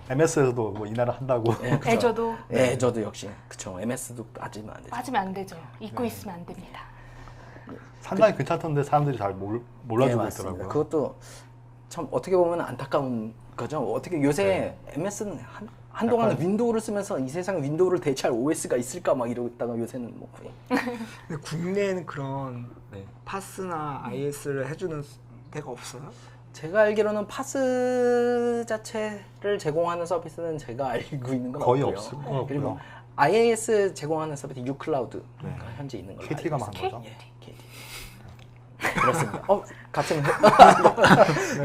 MS에서도 뭐 이날을 한다고. 예, 그쵸. 애저도 예, 저도 역시 그쵸. MS도 빠지면 안 되죠. 빠지면 안 되죠. 잊고 있으면 안 됩니다. 상당히 괜찮던데 사람들이 잘 몰라주고 예, 맞습니다. 있더라고요. 그것도 참 어떻게 보면 안타까운 거죠. 어떻게 요새 MS는 한동안은 약간- 윈도우를 쓰면서 이 세상에 윈도우를 대체할 OS가 있을까 막 이러다가 요새는 뭐 거의 근데 국내에는 그런 네. 파스나 IS를 해주는 데가 없어요? 제가 알기로는 파스 자체를 제공하는 서비스는 제가 알고 있는 건 거의 없고요. 없을 것 같고요. 그리고 IaaS 제공하는 서비스 유클라우드가 현재 있는 걸로 KT가 알고 한 있습니다. 거죠? 예, KT. 그렇습니다. 같은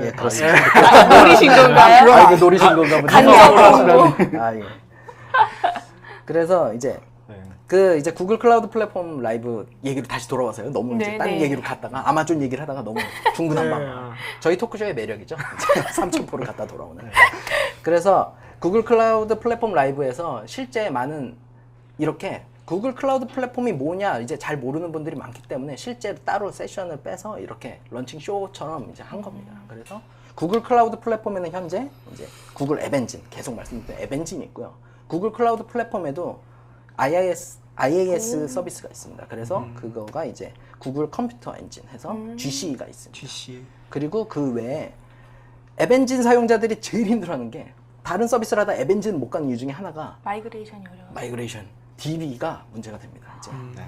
예, 그렇습니다. 노리신 건가요? 아, 이거 노리신 건가 보다. 간접 아, 예. 그래서 이제 네. 그 이제 구글 클라우드 플랫폼 라이브 얘기로 다시 돌아와서요. 너무 이제 네, 다른 네. 얘기로 갔다가 아마존 얘기를 하다가 너무 중구난 방. 네. 저희 토크쇼의 매력이죠. 삼천포를 갖다 돌아오는. 그래서 구글 클라우드 플랫폼 라이브에서 실제 많은 이렇게 구글 클라우드 플랫폼이 뭐냐 이제 잘 모르는 분들이 많기 때문에 실제 따로 세션을 빼서 이렇게 런칭 쇼처럼 이제 한 겁니다. 그래서 구글 클라우드 플랫폼에는 현재 이제 구글 앱 엔진 계속 말씀드린 앱 엔진이 있고요. 구글 클라우드 플랫폼에도 IaaS 서비스가 있습니다. 그래서 그거가 이제 구글 컴퓨터 엔진 해서 GC가 있습니다. GC. 그리고 그 외에 앱 엔진 사용자들이 제일 힘들어하는 게 다른 서비스를 하다 앱 엔진을 못 가는 이유 중에 하나가 마이그레이션이 어려워. 마이그레이션 DB가 문제가 됩니다. 이제 네.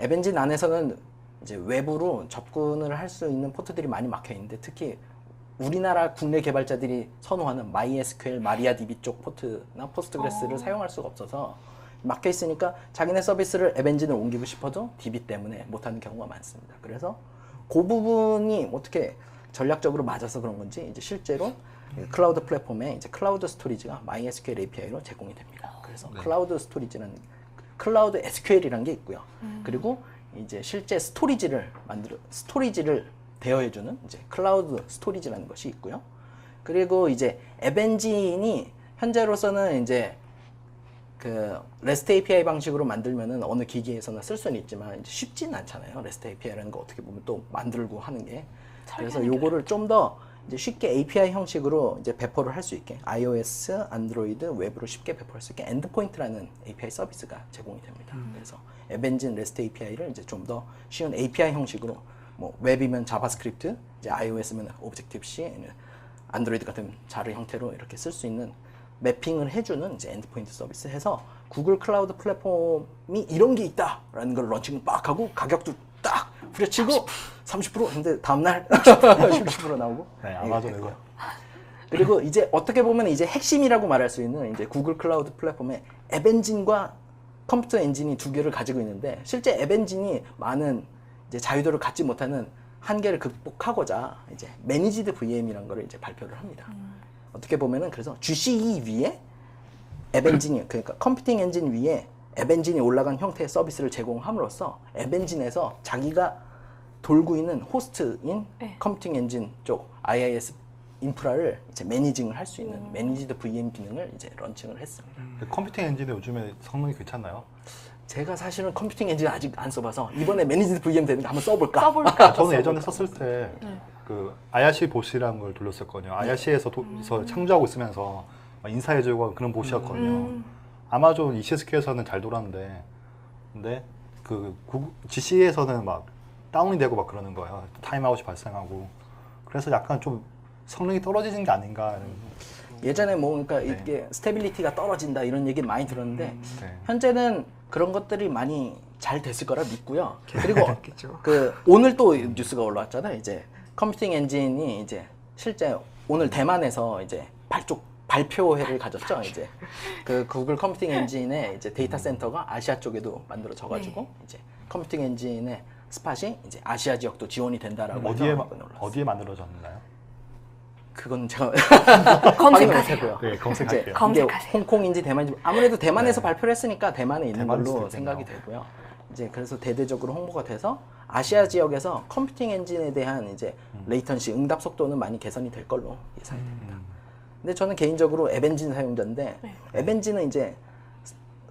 앱 엔진 안에서는 이제 외부로 접근을 할 수 있는 포트들이 많이 막혀 있는데 특히 우리나라 국내 개발자들이 선호하는 MySQL, 마리아DB 쪽 포트나 포스트그레스를 사용할 수가 없어서 막혀 있으니까 자기네 서비스를 앱 엔진을 옮기고 싶어도 DB 때문에 못하는 경우가 많습니다. 그래서 그 부분이 어떻게 전략적으로 맞아서 그런 건지 이제 실제로 클라우드 플랫폼에 이제 클라우드 스토리지가 MySQL API로 제공이 됩니다. 그래서 클라우드 스토리지는 클라우드 SQL이라는 게 있고요. 그리고 이제 실제 스토리지를 대여해주는 이제 클라우드 스토리지라는 것이 있고요. 그리고 이제 앱 엔진이 현재로서는 이제 그 REST API 방식으로 만들면은 어느 기기에서나 쓸 수는 있지만 이제 쉽지는 않잖아요. REST API라는 거 어떻게 보면 또 만들고 하는 게. 그래서 설계하는 요거를 좀 더 이제 쉽게 API 형식으로 이제 배포를 할 수 있게 iOS, 안드로이드, 웹으로 쉽게 배포할 수 있게 엔드포인트라는 API 서비스가 제공이 됩니다. 그래서 앱엔진 REST API를 이제 좀 더 쉬운 API 형식으로 뭐 웹이면 자바스크립트, 이제 iOS면 오브젝티브-C, 안드로이드 같은 자르 형태로 이렇게 쓸 수 있는 매핑을 해주는 이제 엔드포인트 서비스 해서 구글 클라우드 플랫폼이 이런 게 있다라는 걸 런칭 빡 하고 가격도 딱 후려치고 30% 근데 다음날 60% 나오고 네, 아마존 이거. 그리고 이제 어떻게 보면 이제 핵심이라고 말할 수 있는 이제 구글 클라우드 플랫폼의 앱 엔진과 컴퓨터 엔진이 두 개를 가지고 있는데 실제 앱 엔진이 많은 이제 자유도를 갖지 못하는 한계를 극복하고자 이제 매니지드 VM이라는 거를 이제 발표를 합니다. 어떻게 보면은 그래서 GCE 위에 앱 엔진이 그러니까 컴퓨팅 엔진 위에 앱 엔진이 올라간 형태의 서비스를 제공함으로써 앱 엔진에서 자기가 돌고 있는 호스트인 네. 컴퓨팅 엔진 쪽 IIS 인프라를 이제 매니징을 할 수 있는 매니지드 VM 기능을 이제 런칭을 했습니다. 컴퓨팅 엔진은 요즘에 성능이 괜찮나요? 제가 사실은 컴퓨팅 엔진 아직 안 써봐서 이번에 매니지드 VM 되는 거 한번 써볼까? 써볼까? 저는 예전에 썼을 때 그 IRC 보시라는 걸 돌렸었거든요. IRC에서 창조하고 있으면서 막 인사해주고 그런 보시였거든요. 아마존 EC2에서는 잘 돌았는데, 근데 그 GC에서는 막 다운이 되고 막 그러는 거예요. 타임아웃이 발생하고. 그래서 약간 좀 성능이 떨어지는 게 아닌가. 예전에 뭐 그러니까 이게 스테빌리티가 떨어진다 이런 얘기 많이 들었는데 네. 현재는 그런 것들이 많이 잘 됐을 거라 믿고요. 그리고 그렇겠죠. 그 오늘 또 뉴스가 올라왔잖아요. 이제 컴퓨팅 엔진이 이제 실제 오늘 대만에서 이제 발표회를 가졌죠. 이제 그 구글 컴퓨팅 엔진의 이제 데이터 센터가 아시아 쪽에도 만들어져가지고 이제 컴퓨팅 엔진의 스팟이 이제 아시아 지역도 지원이 된다라고 해서 이번에 올라왔어요. 어디에 만들어졌나요? 그건 제가 검색하세요. 확인 못했고요. 네, 검색할게요. 이제 검색하세요. 이게 홍콩인지 대만인지 아무래도 대만에서 발표를 했으니까 대만에 있는 대만일 걸로 수도 생각이 있겠네요. 되고요. 이제 그래서 대대적으로 홍보가 돼서 아시아 지역에서 컴퓨팅 엔진에 대한 이제 레이턴시 응답 속도는 많이 개선이 될 걸로 예상이 됩니다. 근데 저는 개인적으로 앱 엔진 사용자인데 앱 엔진은 이제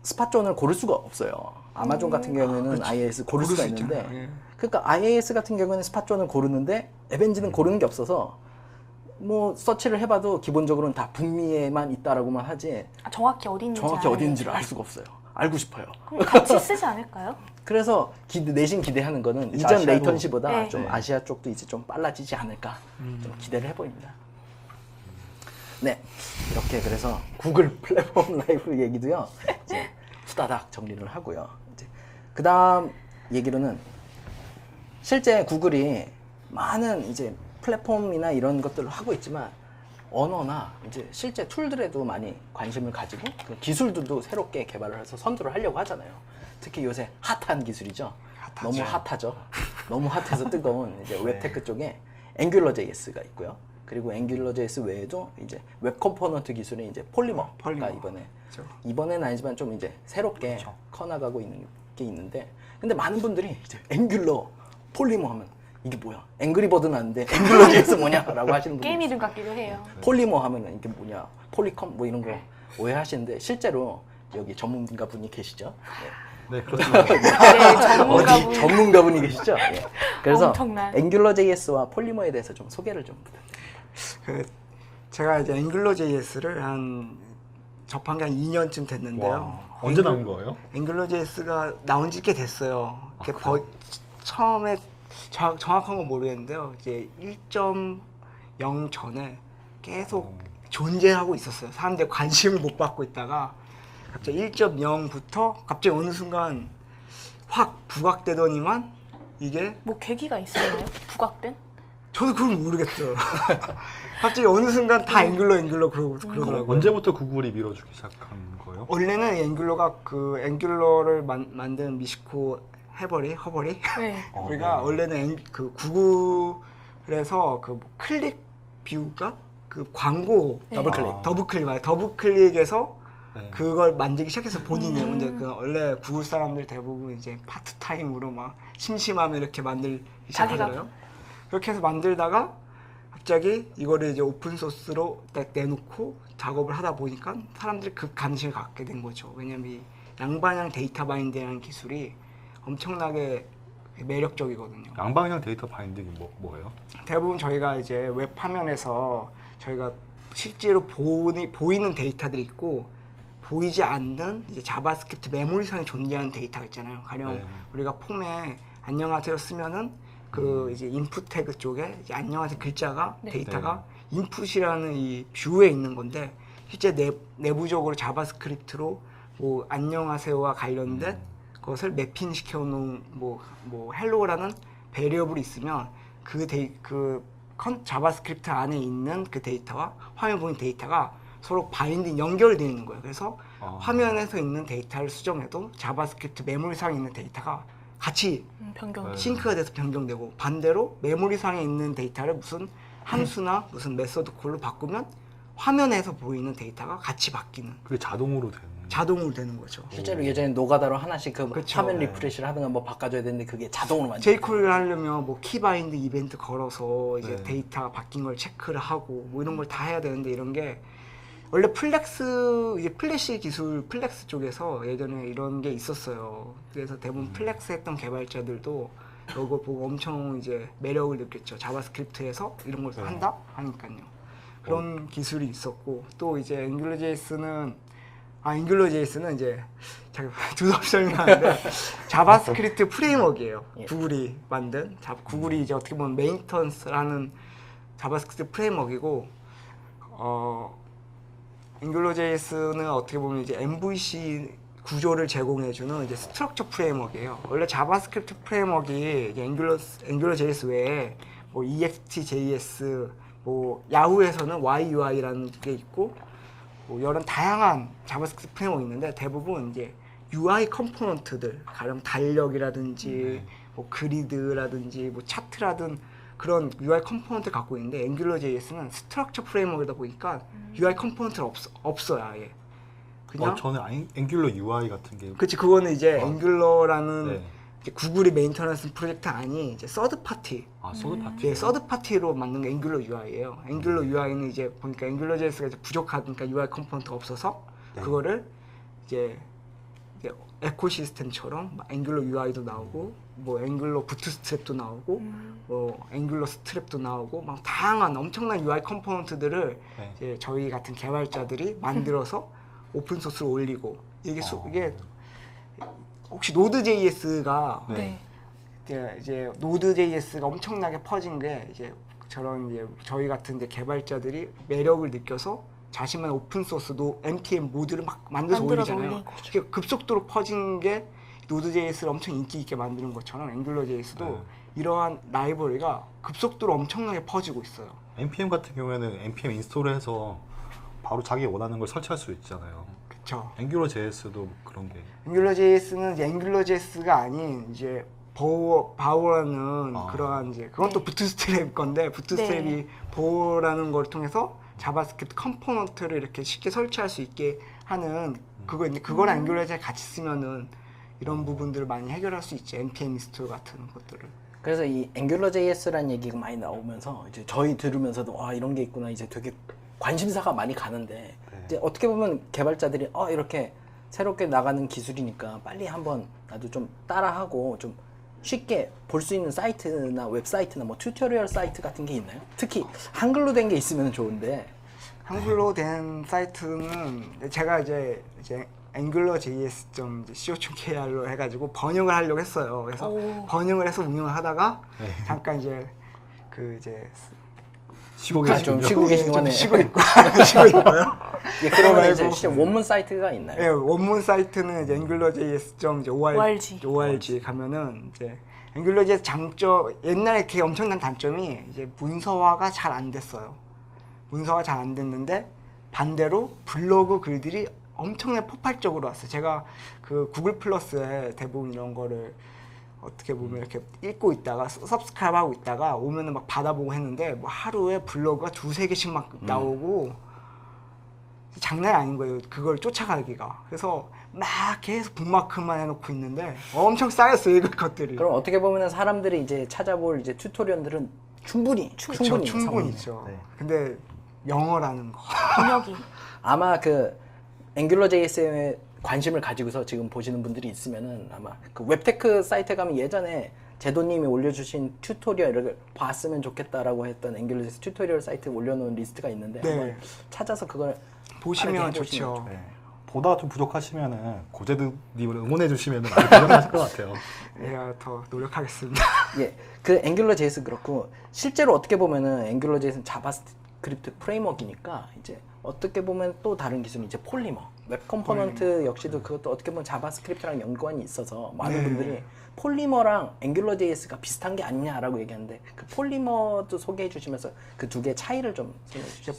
스팟존을 고를 수가 없어요. 아마존 같은 경우에는 IIS 고를 수가 있는데 그러니까 IIS 같은 경우에는 스팟존을 고르는데 앱 엔진은 고르는 게 없어서 뭐 서치를 해봐도 기본적으로는 다 북미에만 있다라고만 하지 아, 정확히 어디 있는지 정확히 어디 있는지를 알 수가 없어요. 알고 싶어요. 그럼 같이 쓰지 않을까요? 그래서 내심 기대하는 거는 이제 이전 아시아도- 레이턴시보다 네. 좀 아시아 쪽도 이제 좀 빨라지지 않을까 좀 기대를 해보입니다. 네, 이렇게 그래서 구글 플랫폼 라이브 얘기도요 이제 후다닥 정리를 하고요. 이제 그 다음 얘기로는 실제 구글이 많은 이제 플랫폼이나 이런 것들을 하고 있지만 언어나 이제 실제 툴들에도 많이 관심을 가지고 그 기술들도 새롭게 개발을 해서 선두를 하려고 하잖아요. 특히 요새 핫한 기술이죠. 너무 핫하죠. 너무 핫해서 뜨거운 이제 웹테크 쪽에 앵귤러.js가 있고요. 그리고 앵귤러.js 외에도 이제 웹 컴포넌트 기술인 이제 폴리머가 폴리머. 그렇죠. 이번에는 아니지만 좀 이제 새롭게 커나가고 있는 게 있는데 근데 많은 분들이 이제 앵귤러 폴리머 하면 이게 뭐야? 앵그리버드는 아는데 앵귤러.js 뭐냐라고 하시는 분들 게임 이름 같기도 해요. 폴리머 하면은 이게 뭐냐? 폴리컴 뭐 이런 거 오해하시는데 실제로 여기 전문가 분이 계시죠? 네, 그렇습니다. 네, 전문가분. 전문가분이 계시죠? 예. 그래서 엄청난. 앵귤러.js와 폴리머에 대해서 좀 소개를 좀 부탁드립니다. 제가 이제 앵글러.js를 접한 게 한 2년쯤 됐는데요. 와, 언제 나온 거예요? 앵글러.js가 나온 지 꽤 됐어요. 처음에 정확한 건 모르겠는데요. 이제 1.0 전에 계속 존재하고 있었어요. 사람들이 관심을 못 받고 있다가 갑자기 1.0부터 갑자기 어느 순간 확 부각되더니만 이게 뭐 계기가 있었나요? 부각된? 저도 그걸 모르겠어요. 갑자기 어느 순간 다 앵글러 그러더라고요. 언제부터 구글이 밀어주기 시작한 거예요? 원래는 앵글러가 그 앵글러를 만든 미시코 허버리 네. 우리가 원래는 그 구글에서 그 클릭 뷰가 그 광고 네. 더블클릭에서 네. 그걸 만들기 시작해서 본인이 근데 그 원래 구글 사람들 대부분 이제 파트타임으로 막 심심하면 이렇게 만들기 시작하잖아요. 그렇게 해서 만들다가 갑자기 이거를 이제 오픈 소스로 딱 내놓고 작업을 하다 보니까 사람들이 그 관심을 갖게 된 거죠. 왜냐면 이 양방향 데이터 바인딩이라는 기술이 엄청나게 매력적이거든요. 양방향 데이터 바인딩이 뭐예요? 대부분 저희가 이제 웹 화면에서 저희가 실제로 보이는 데이터들이 있고 보이지 않는 이제 자바스크립트 메모리상에 존재하는 데이터가 있잖아요. 가령 네. 우리가 폼에 안녕하세요 쓰면은 그 이제 인풋 태그 쪽에 이제 안녕하세요 글자가 네. 데이터가 인풋이라는 이 뷰에 있는 건데 실제 내부적으로 자바스크립트로 뭐 안녕하세요와 관련된 것을 매핑 시켜놓은 뭐 헬로라는 베리어블이 있으면 자바스크립트 안에 있는 그 데이터와 화면 보이는 데이터가 서로 바인딩 연결되어 있는 거예요. 그래서 화면에서 있는 데이터를 수정해도 자바스크립트 메모리상에 있는 데이터가 같이 변경. 네. 싱크가 돼서 변경되고 반대로 메모리상에 있는 데이터를 무슨 함수나 무슨 메서드 콜로 바꾸면 화면에서 보이는 데이터가 같이 바뀌는 그게 자동으로 되는. 자동으로 되는 거죠. 실제로 예전에 노가다로 하나씩 그 그쵸. 화면 네. 리프레시를 하든가 뭐 바꿔줘야 되는데 그게 자동으로 만들어요. J콜을 하려면 뭐 키바인드 이벤트 걸어서 이제 네. 데이터가 바뀐 걸 체크를 하고 뭐 이런 걸 다 해야 되는데 이런 게 원래 플렉스 이제 플래시 기술 플렉스 쪽에서 예전에 이런 게 있었어요. 그래서 대부분 플렉스 했던 개발자들도 이걸 보고 엄청 이제 매력을 느꼈죠. 자바스크립트에서 이런 걸 한다 하니까요. 그런 기술이 있었고 또 이제 앵귤러.js는 이제 제가 두서없이 설명하는데 자바스크립트 프레임워크예요. 예. 구글이 만든 구글이 이제 어떻게 보면 메인턴스라는 자바스크립트 프레임워크이고 앵귤러.js는 어떻게 보면 이제 MVC 구조를 제공해주는 이제 스트럭처 프레임워크예요. 원래 자바스크립트 프레임워크가 이제 앵귤러.js 외에 뭐 EXT.js, 뭐 야후에서는 YUI라는 게 있고 뭐 여러 다양한 자바스크립트 프레임워크가 있는데 대부분 이제 UI 컴포넌트들, 가령 달력이라든지 뭐 그리드라든지 뭐 차트라든 그런 UI 컴포넌트를 갖고 있는데 앵귤러.js는 스트럭처 프레임워크이다 보니까 UI 컴포넌트가 없어요 아예. 그냥 저는 앵귤러 UI 같은 게. 그치 그거는 이제 앵귤러라는 네. 이제 구글이 메인터넌스 프로젝트 아니 이제 서드 파티. 서드 파티. 네, 서드 파티로 만든 게 앵귤러 UI예요. 앵귤러 UI는 이제 보니까 앵귤러.js가 이제 부족하니까 UI 컴포넌트가 없어서 네. 그거를 이제 에코시스템처럼 앵귤러 UI도 나오고 뭐 앵귤러 부트스트랩도 나오고 뭐 앵귤러 스트랩도 나오고 막 다양한 엄청난 UI 컴포넌트들을 네. 이제 저희 같은 개발자들이 만들어서 오픈 소스로 올리고 이게 이게 혹시 노드.js가 네. 이제 노드.js가 엄청나게 퍼진 게 이제 저런 이제 저희 같은 이제 개발자들이 매력을 느껴서 자신만의 오픈 소스도 npm 모드를 막 만들어서 올리잖아요. 올리고. 그게 급속도로 퍼진 게 노드.js를 엄청 인기 있게 만드는 것처럼 앵귤러.js도 네. 이러한 라이브러리가 급속도로 엄청나게 퍼지고 있어요. npm 같은 경우에는 npm 인스톨을 해서 바로 자기 원하는 걸 설치할 수 있잖아요. 그렇죠. 앵귤러.js도 그런 게. 앵귤러.js는 이제 앵귤러.js가 아닌 이제 바오라는 그러한 이제 그건 또 부트스트랩 건데 부트스트랩이 네. 바오라는 걸 통해서 자바스크립트 컴포넌트를 이렇게 쉽게 설치할 수 있게 하는 그거 있는데 그거랑 앵귤러.js를 같이 쓰면은 이런 부분들을 많이 해결할 수 있지. npm 인스톨 같은 것들을. 그래서 이 앵귤러.js라는 얘기가 많이 나오면서 이제 저희 들으면서도 와 이런 게 있구나 이제 되게 관심사가 많이 가는데 이제 어떻게 보면 개발자들이 이렇게 새롭게 나가는 기술이니까 빨리 한번 나도 좀 따라하고 좀 쉽게 볼 수 있는 사이트나 웹사이트나 뭐 튜토리얼 사이트 같은 게 있나요? 특히 한글로 된 게 있으면 좋은데. 한글로 된 사이트는 제가 이제 angular.js.co.kr로 해가지고 번역을 하려고 했어요. 그래서 번역을 해서 운영을 하다가 잠깐 이제 쉬고 좀 계시군요. 쉬고 계신 좀 거네. 쉬고 있고 쉬고 있고요. 예, 그러면 말고. 이제 진짜 원문 사이트가 있나요? 네, 원문 사이트는 이제 angular.js.org ORG. 가면은 이제 angular.js 장점 옛날에 이렇게 엄청난 단점이 이제 문서화가 잘 안 됐어요. 문서가 잘 안 됐는데 반대로 블로그 글들이 엄청나게 폭발적으로 왔어요. 제가 그 구글 플러스에 대부분 이런 거를 어떻게 보면 이렇게 읽고 있다가 서브스크라이브 하고 있다가 오면은 막 받아보고 했는데 뭐 하루에 블로그가 2-3개씩 막 나오고 장난이 아닌 거예요. 그걸 쫓아가기가. 그래서 막 계속 북마크만 해놓고 있는데 엄청 쌓였어요. 읽을 것들이. 그럼 어떻게 보면 사람들이 이제 찾아볼 이제 튜토리얼들은 충분히 충분히 상황이네요. 있죠. 네. 근데 영어라는 거. 번역이. 아마 그 앵귤러.js에 관심을 가지고서 지금 보시는 분들이 있으면은 아마 그 웹테크 사이트에 가면 예전에 제도님이 올려주신 튜토리얼을 봤으면 좋겠다라고 했던 앵귤러.js 튜토리얼 사이트에 올려놓은 리스트가 있는데 네. 한번 찾아서 그걸 보시면 빠르게 해보시면 좋죠. 네. 보다가 좀 부족하시면은 고제드님을 응원해 주시면 많이 부족하실 것 같아요. 제가 더 노력하겠습니다. 예, 그 앵귤러.js 그렇고 실제로 어떻게 보면은 앵귤러.js는 자바스크립트 프레임워크니까 이제 어떻게 보면 또 다른 기술이 이제 폴리머, 웹 컴포넌트 역시도 그것도 어떻게 보면 자바스크립트랑 연관이 있어서 많은 네. 분들이 폴리머랑 앵귤러.js가 비슷한 게 아니냐라고 얘기하는데 그 폴리머도 소개해 주시면서 그 두 개의 차이를 좀 설명해 이제 주시죠.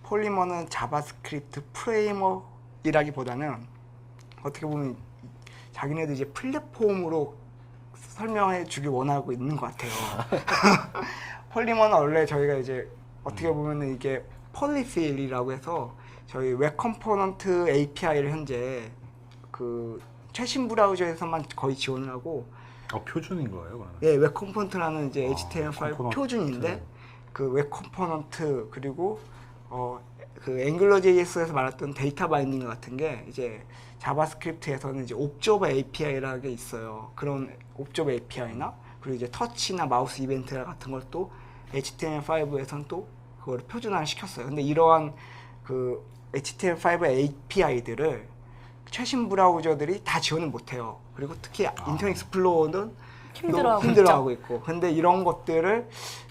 폴리머는 자바스크립트 프레임워크이라기보다는 어떻게 보면 자기네들 이제 플랫폼으로 설명해 주길 원하고 있는 것 같아요. 폴리머는 원래 저희가 이제 어떻게 보면은 이게 폴리필이라고 해서 저희 웹 컴포넌트 API를 현재 그 최신 브라우저에서만 거의 지원을 하고 표준인 거예요, 그러면? 예, 웹 컴포넌트라는 이제 아, HTML5 컴포넌트. 표준인데 그 웹 컴포넌트 그리고 그 앵글러.js에서 말했던 데이터 바인딩 같은 게 이제 자바스크립트에서는 이제 옵저버 API라는 게 있어요. 그런 옵저버 API나 그리고 이제 터치나 마우스 이벤트 같은 걸 또 HTML5에서는 또 그걸 표준화를 시켰어요. 근데 이러한 그 HTML5 API들을 최신 브라우저들이 다 지원을 못해요. 그리고 특히 인터넷 익스플로러는 힘들어하고 있고. 근데 이런 것들을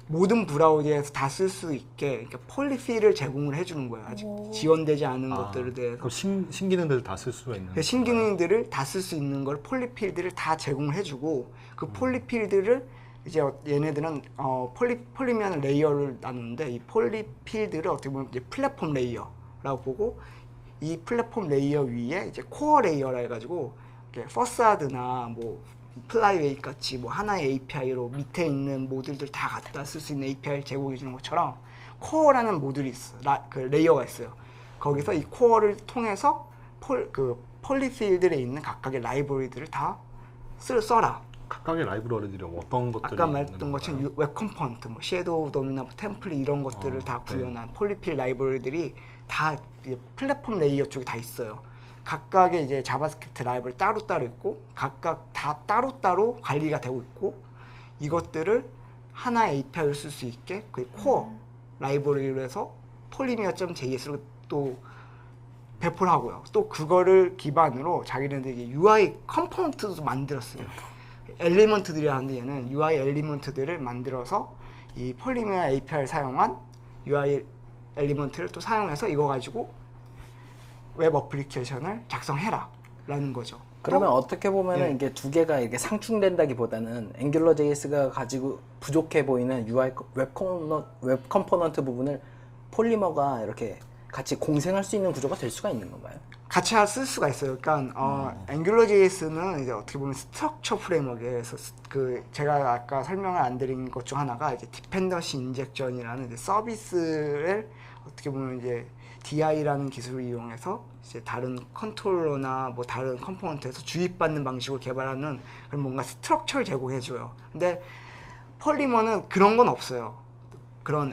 모든 브라우저에서 다 쓸 수 있게 그러니까 폴리필을 제공을 해주는 거예요. 아직 지원되지 않은 것들에 대해서. 그럼 신기능들 다 쓸 수가 있는 그 신기능들을 다 쓸 수 있는 걸 폴리필드를 다 제공을 해주고 그 폴리필드를 이제 얘네들은 폴리면 레이어를 나누는데 이 폴리필드를 어떻게 보면 이제 플랫폼 레이어라고 보고 이 플랫폼 레이어 위에 이제 코어 레이어라 해가지고 퍼사드나 뭐 플라이웨이 같이 뭐 하나의 API로 밑에 있는 모듈들 다 갖다 쓸 수 있는 API를 제공해 주는 것처럼 코어라는 모듈이 있어, 그 레이어가 있어요. 거기서 이 코어를 통해서 폴리필드에 있는 각각의 라이브러리들을 다 써라. 각각의 라이브러리들이 어떤 것들이 아까 말했던 있는 것처럼 건가요? 웹 컴포넌트, 뭐 섀도우 도미나 뭐 템플릿 이런 것들을 다 구현한 폴리필 라이브러리들이 다 이제 플랫폼 레이어 쪽에 다 있어요. 각각의 이제 자바스크립트 라이브러리 따로따로 있고 각각 다 따로따로 관리가 되고 있고 이것들을 하나의 API를 쓸 수 있게 그 코어 라이브러리로 해서 polymer.js로 또 배포를 하고요. 또 그거를 기반으로 자기네들이 UI 컴포넌트도 만들었어요. 엘리먼트들이 하는데 얘는 UI 엘리먼트들을 만들어서 이 폴리메어 API를 사용한 UI 엘리먼트를 또 사용해서 이거 가지고 웹 어플리케이션을 작성해라 라는 거죠. 그러면 또 어떻게 보면은 예. 이게 두 개가 이게 상충된다기보다는 앵귤러.js가 가지고 부족해 보이는 UI 웹 컴포넌트 부분을 폴리머가 이렇게 같이 공생할 수 있는 구조가 될 수가 있는 건가요? 같이 쓸 수가 있어요. 그러니까 앵귤러.js는 이제 어떻게 보면 스트럭처 프레임워크예요. 그래서 그 제가 아까 설명을 안 드린 것 중 하나가 이제 디펜던시 인젝션이라는 이제 서비스를 어떻게 보면 이제 DI라는 기술을 이용해서 이제 다른 컨트롤러나 뭐 다른 컴포넌트에서 주입받는 방식으로 개발하는 그런 뭔가 스트럭처를 제공해줘요. 근데 폴리머는 그런 건 없어요. 그런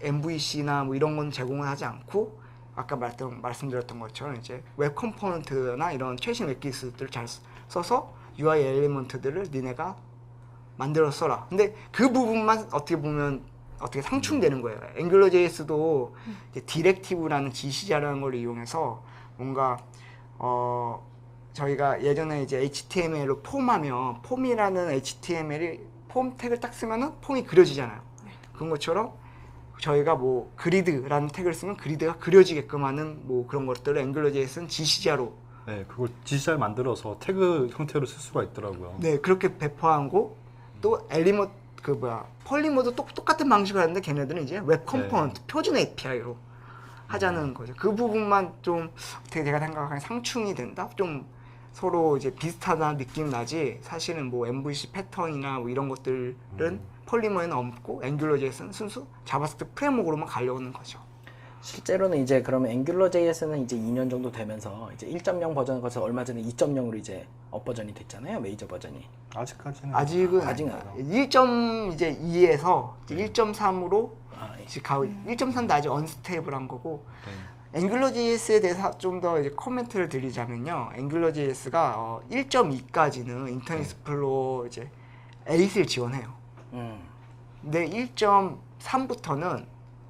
MVC나 뭐 이런 건 제공을 하지 않고 아까 말씀드렸던 것처럼 이제 웹 컴포넌트나 이런 최신 웹 기술들을 잘 써서 UI 엘리먼트들을 니네가 만들어 써라. 근데 그 부분만 어떻게 보면 어떻게 상충되는 거예요. 앵귤러.js도 이제 디렉티브라는 지시자라는 걸 이용해서 뭔가 저희가 예전에 이제 HTML로 폼하면 폼이라는 HTML이 폼 태그를 딱 쓰면은 폼이 그려지잖아요. 그런 것처럼 저희가 뭐 그리드라는 태그를 쓰면 그리드가 그려지게끔 하는 뭐 그런 것들을 앵귤러.js는 지시자로 네, 그걸 지시자를 만들어서 태그 형태로 쓸 수가 있더라고요. 네 그렇게 배포하고 또 폴리머도 똑같은 방식을 하는데 걔네들은 이제 웹 컴포넌트 표준 API로 하자는 거죠. 그 부분만 좀 어떻게 제가 생각하기엔 상충이 된다? 좀 서로 이제 비슷하다 느낌 나지 사실은 뭐 MVC 패턴이나 뭐 이런 것들은 폴리머에는 없고 앵귤러.js는 순수 자바스크립트 프레임워크로만 가려오는 거죠. 실제로는 이제 그러면 앵귤러.js는 이제 2년 정도 되면서 이제 1.0 버전을 거쳐서 얼마 전에 2.0으로 이제 업버전이 됐잖아요. 메이저 버전이. 아직까지는 아직은 1.2에서 1.3으로 아, 예. 지금 1.3도 아직 언스테이블한 거고 네. 앵귤러.js에 대해서 좀 더 이제 코멘트를 드리자면요. 앵귤러.js가 1.2까지는 인터넷 익스플로러 이제 8을 지원해요. 근데 1.3부터는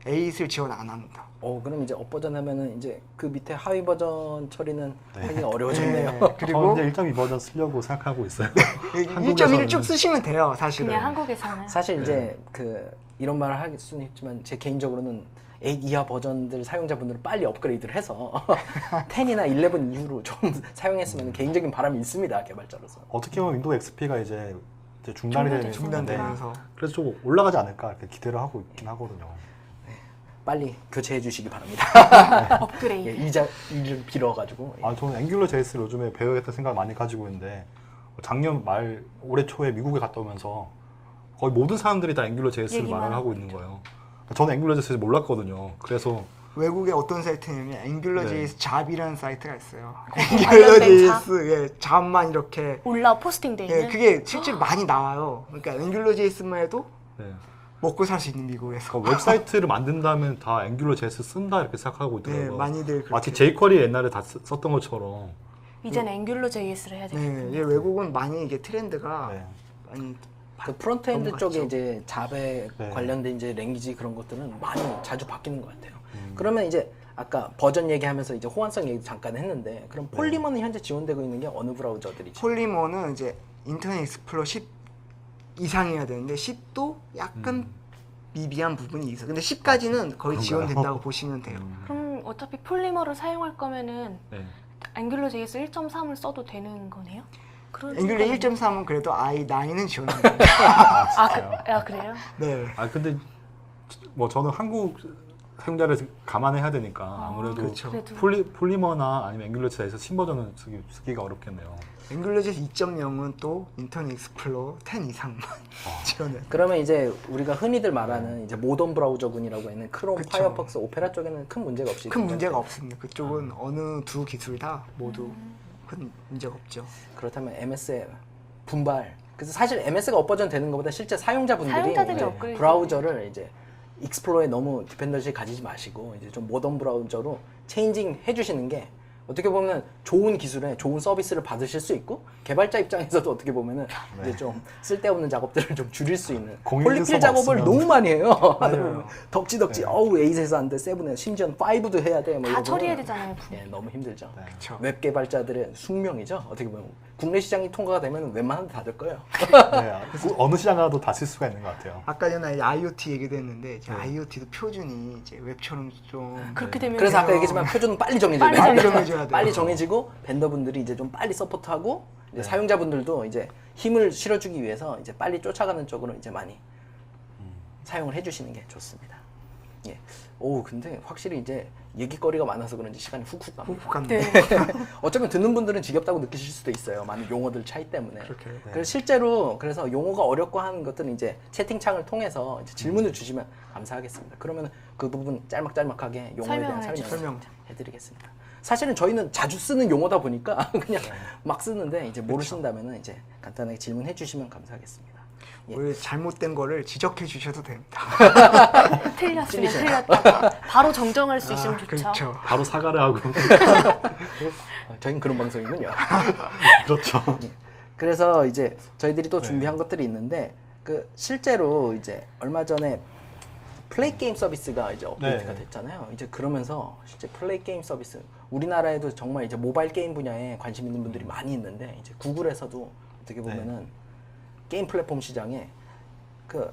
8을 지원 안 합니다. 그럼 이제 업 버전 하면은 이제 그 밑에 하위 버전 처리는 네. 하기가 어려워졌네요. 네, 그리고 그리고 이제 1.2 버전 쓰려고 생각하고 있어요. 1.1을 쭉 쓰시면 돼요, 사실은. 그냥 한국에서는 사실 이제 그 이런 말을 할 수는 있지만 제 개인적으로는 8 이하 버전들 사용자분들은 빨리 업그레이드를 해서 10이나 11 이후로 좀 사용했으면 개인적인 바람이 있습니다, 개발자로서. 어떻게 보면 윈도우 XP가 이제 중단이 되는 중단되면서 그래서 좀 올라가지 않을까 이렇게 기대를 하고 있긴 하거든요. 빨리 교체해 주시기 바랍니다. 업그레이드. 예, 이를 빌어가지고. 예. 저는 앵귤러 JS를 요즘에 배워야겠다는 생각을 많이 가지고 있는데 작년 말 올해 초에 미국에 갔다 오면서 거의 모든 사람들이 다 앵귤러 JS를 얘기만 말을 하고 있는 거예요. 저는 앵귤러 JS를 몰랐거든요. 그래서 외국의 어떤 사이트냐면 앵귤러.js 네. 잡이라는 사이트가 있어요. 관련된 잡? 앵귤러.js 잡만 이렇게 올라 포스팅돼 있는. 예, 그게 실제로 많이 나와요. 그러니까 앵귤러.js만 해도 네. 먹고 살 수 있는 미국에서. 그러니까 웹사이트를 만든다면 다 앵귤러 JS 쓴다 이렇게 생각하고 네, 있더라고요. 많이들 그렇게. 마치 jQuery 옛날에 다 썼던 것처럼. 이제는 앵귤러.js를 해야 되겠군요. 네, 예, 외국은 많이 이게 트렌드가 네. 많이 그 프론트엔드 너무 쪽에 많죠. 이제 잡에 네. 관련된 이제 랭귀지 그런 것들은 많이 자주 바뀌는 것 같아요. 그러면 이제 아까 버전 얘기하면서 이제 호환성 얘기 잠깐 했는데 그럼 폴리머는 현재 지원되고 있는 게 어느 브라우저들이죠? 폴리머는 이제 인터넷 익스플로러 10 이상이어야 되는데 10도 약간 미비한 부분이 있어. 근데 10까지는 거의 그런가요? 지원된다고 보시면 돼요. 그럼 어차피 폴리머를 사용할 거면은 네. 앵귤러.js 1.3을 써도 되는 거네요? 그런 앵귤러 생각은- 1.3은 그래도 i9은 지원합니다. 그래요? 네. 근데 뭐 저는 한국 사용자를 감안해야 되니까 아무래도 그렇죠. 그래도 폴리머나 아니면 앵귤러 JS 신버전은 쓰기가 어렵겠네요. 앵귤러.js 2.0은 또 인터넷 익스플로러 10 이상만 지원해요. 그러면 이제 우리가 흔히들 말하는 이제 모던 브라우저군이라고 있는 크롬, 그쵸. 파이어폭스, 오페라 쪽에는 큰 문제가 없이 큰 등장돼요. 문제가 없습니다. 그쪽은 어느 두 기술 다 모두 큰 문제가 없죠. 그렇다면 MS의 분발. 그래서 사실 MS가 업버전 되는 것보다 실제 사용자분들이 사용자들이 이제 업그레이드 브라우저를 이제 익스플로러에 너무 디펜던시 가지지 마시고 이제 좀 모던 브라우저로 체인징 해주시는 게 어떻게 보면 좋은 기술에 좋은 서비스를 받으실 수 있고 개발자 입장에서도 어떻게 보면은 이제 좀 쓸데없는 작업들을 좀 줄일 수 있는 공인 폴리필 서버 작업을 없으면- 너무 많이 해요. 맞아요. 덕지덕지 어우 8에서 안 돼, 7에 심지어는 5도 해야 돼. 뭐 다 이러면은 처리해야 되잖아요. 예, 너무 힘들죠. 그쵸. 웹 개발자들의 숙명이죠. 어떻게 보면 국내 시장이 통과가 되면 웬만한 데 다 될 거예요. 네, 어느 시장 가도 다 쓸 수가 있는 것 같아요. 아까 전에 IoT 얘기도 했는데 이제 IoT도 표준이 이제 웹처럼 좀 그렇게 되면 그래서 아까 얘기했지만 표준은 빨리 정해져야 빨리 돼요. 빨리 정해줘야 돼요. 빨리 정해지고 벤더분들이 이제 좀 빨리 서포트하고 이제 네. 사용자분들도 이제 힘을 실어주기 위해서 이제 빨리 쫓아가는 쪽으로 이제 많이 사용을 해주시는 게 좋습니다. 예. 오 근데 확실히 이제 얘기거리가 많아서 그런지 시간이 훅훅 갑니다. 훅훅 갔네. 네. 어쩌면 듣는 분들은 지겹다고 느끼실 수도 있어요. 많은 용어들 차이 때문에. 그렇게. 네. 그래서 실제로 그래서 용어가 어렵고 하는 것들은 이제 채팅창을 통해서 이제 질문을 주시면 감사하겠습니다. 그러면 그 부분 짤막짤막하게 용어에 대한 설명을 설명을 설명. 해드리겠습니다. 사실은 저희는 자주 쓰는 용어다 보니까 그냥 막 쓰는데 이제 모르신다면은 이제 간단하게 질문해 주시면 감사하겠습니다. 예. 우리 잘못된 거를 지적해 주셔도 됩니다. 틀렸으면 찔리셔요. 틀렸다. 바로 정정할 수 있으면 좋죠. 그렇죠. 바로 사과를 하고 저희는 그런 방송이군요. 그렇죠. 그래서 이제 저희들이 또 네. 준비한 것들이 있는데 그 실제로 이제 얼마 전에 플레이 게임 서비스가 이제 업데이트가 네. 됐잖아요. 이제 그러면서 실제 플레이 게임 서비스 우리나라에도 정말 이제 모바일 게임 분야에 관심 있는 분들이 많이 있는데 이제 구글에서도 어떻게 보면은 게임 플랫폼 시장에 그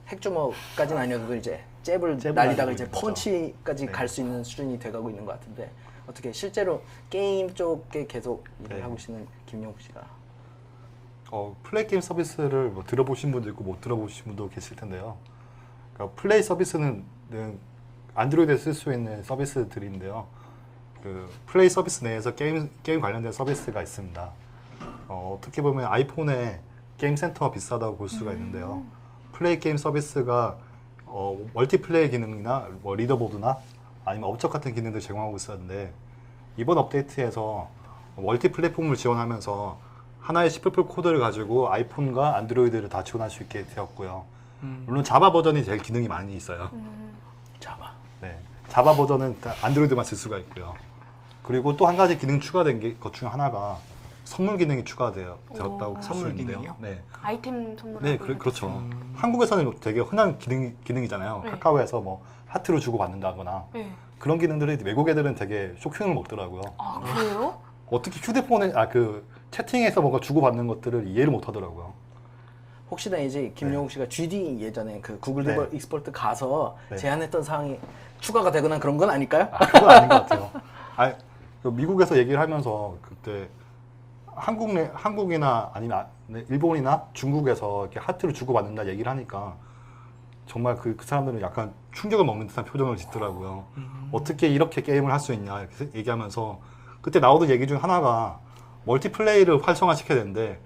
핵주먹까지는 아니어도 이제 잽을 잽을 날리다가 날리고 이제 있는 거죠. 펀치까지 네. 갈 수 있는 수준이 돼가고 있는 것 같은데 어떻게 실제로 게임 쪽에 계속 일을 네. 하고 계시는 김용국 씨가 플레이 게임 서비스를 뭐 들어보신 분도 있고 못 들어보신 분도 계실 텐데요. 그러니까 플레이 서비스는 안드로이드에 쓸 수 있는 서비스들인데요. 그 플레이 서비스 내에서 게임 관련된 서비스가 있습니다. 어떻게 보면 아이폰의 게임 센터와 비슷하다고 볼 수가 있는데요. 플레이 게임 서비스가 멀티플레이 기능이나 뭐 리더보드나 아니면 업적 같은 기능들 제공하고 있었는데 이번 업데이트에서 멀티 플랫폼을 지원하면서 하나의 C++ 코드를 가지고 아이폰과 안드로이드를 다 지원할 수 있게 되었고요. 물론 자바 버전이 제일 기능이 많이 있어요. 자바 네. 자바 버전은 안드로이드만 쓸 수가 있고요. 그리고 또 한 가지 기능 추가된 것 중에 하나가 선물 기능이 추가되었다고 볼 수 선물 있는데요. 기능이요? 네, 아이템 선물하고 네, 이런 그렇죠. 한국에서는 되게 흔한 기능이잖아요. 네. 카카오에서 뭐 하트를 주고 받는다거나 네. 그런 기능들이 외국 애들은 되게 쇼킹을 먹더라고요. 아 그래요? 어떻게 휴대폰에 그 채팅에서 뭔가 주고 받는 것들을 이해를 못 하더라고요. 혹시나 이제 김용욱 씨가 GD 예전에 그 구글 네. 익스퍼트 가서 네. 제안했던 사항이 추가가 되거나 그런 건 아닐까요? 그건 아닌 것 같아요. 그 미국에서 얘기를 하면서 그때 한국이나 아니면 일본이나 중국에서 이렇게 하트를 주고 받는다 얘기를 하니까 정말 그 사람들은 약간 충격을 먹는 듯한 표정을 짓더라고요. 어떻게 이렇게 게임을 할 수 있냐 이렇게 얘기하면서 그때 나오던 얘기 중 하나가 멀티플레이를 활성화시켜야 되는데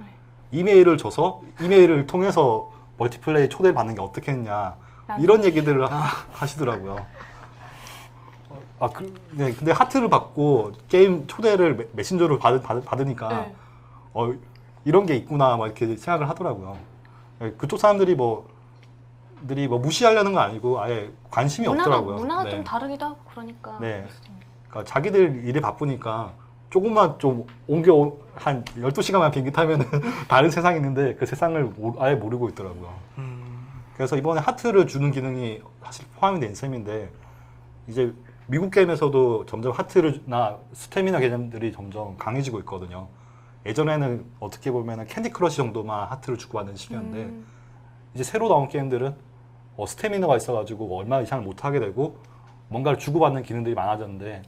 이메일을 줘서 이메일을 통해서 멀티플레이 초대를 받는 게 어떻겠냐 이런 얘기들을 하시더라고요. 네, 근데 하트를 받고 게임 초대를 메신저로 받으니까 네. 이런 게 있구나 막 이렇게 생각을 하더라고요. 그쪽 사람들이 무시하려는 건 아니고 아예 관심이 없더라고요. 문화가 네. 좀 다르기도 하고 그러니까. 네. 그러니까 자기들 일에 바쁘니까 조금만 좀 옮겨 한 12시간만 비행기 타면은 다른 세상이 있는데 그 세상을 아예 모르고 있더라고요. 그래서 이번에 하트를 주는 기능이 사실 포함이 된 셈인데 이제 미국 게임에서도 점점 하트나 스태미나 개념들이 점점 강해지고 있거든요. 예전에는 어떻게 보면 캔디 크러쉬 정도만 하트를 주고받는 시기였는데 이제 새로 나온 게임들은 스태미나가 있어가지고 얼마 이상을 못 하게 되고 뭔가를 주고받는 기능들이 많아졌는데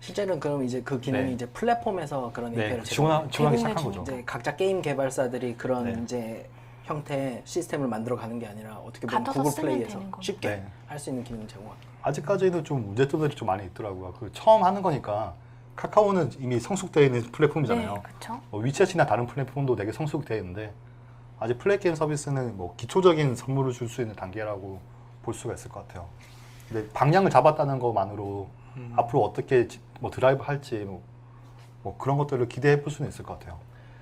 실제로는 그럼 이제 그 기능이 네. 이제 플랫폼에서 그런 형태로 지원하기 제공해 시작한 주는 거죠. 이제 각자 게임 개발사들이 그런 네. 이제 형태 시스템을 만들어 가는 게 아니라 어떻게 보면 갖춰서 구글 쓰면 플레이에서 되는 거죠. 쉽게 네. 할 수 있는 기능을 제공합니다. 아직까지는 좀 문제점들이 좀 많이 있더라고요. 처음 하는 거니까 카카오는 이미 성숙되어 있는 플랫폼이잖아요. 네, 그렇죠. 위챗이나 다른 플랫폼도 되게 성숙되어 있는데 아직 플랫게임 서비스는 기초적인 선물을 줄 수 있는 단계라고 볼 수가 있을 것 같아요. 근데 방향을 잡았다는 것만으로 앞으로 어떻게 드라이브 할지 그런 것들을 기대해 볼 수는 있을 것 같아요.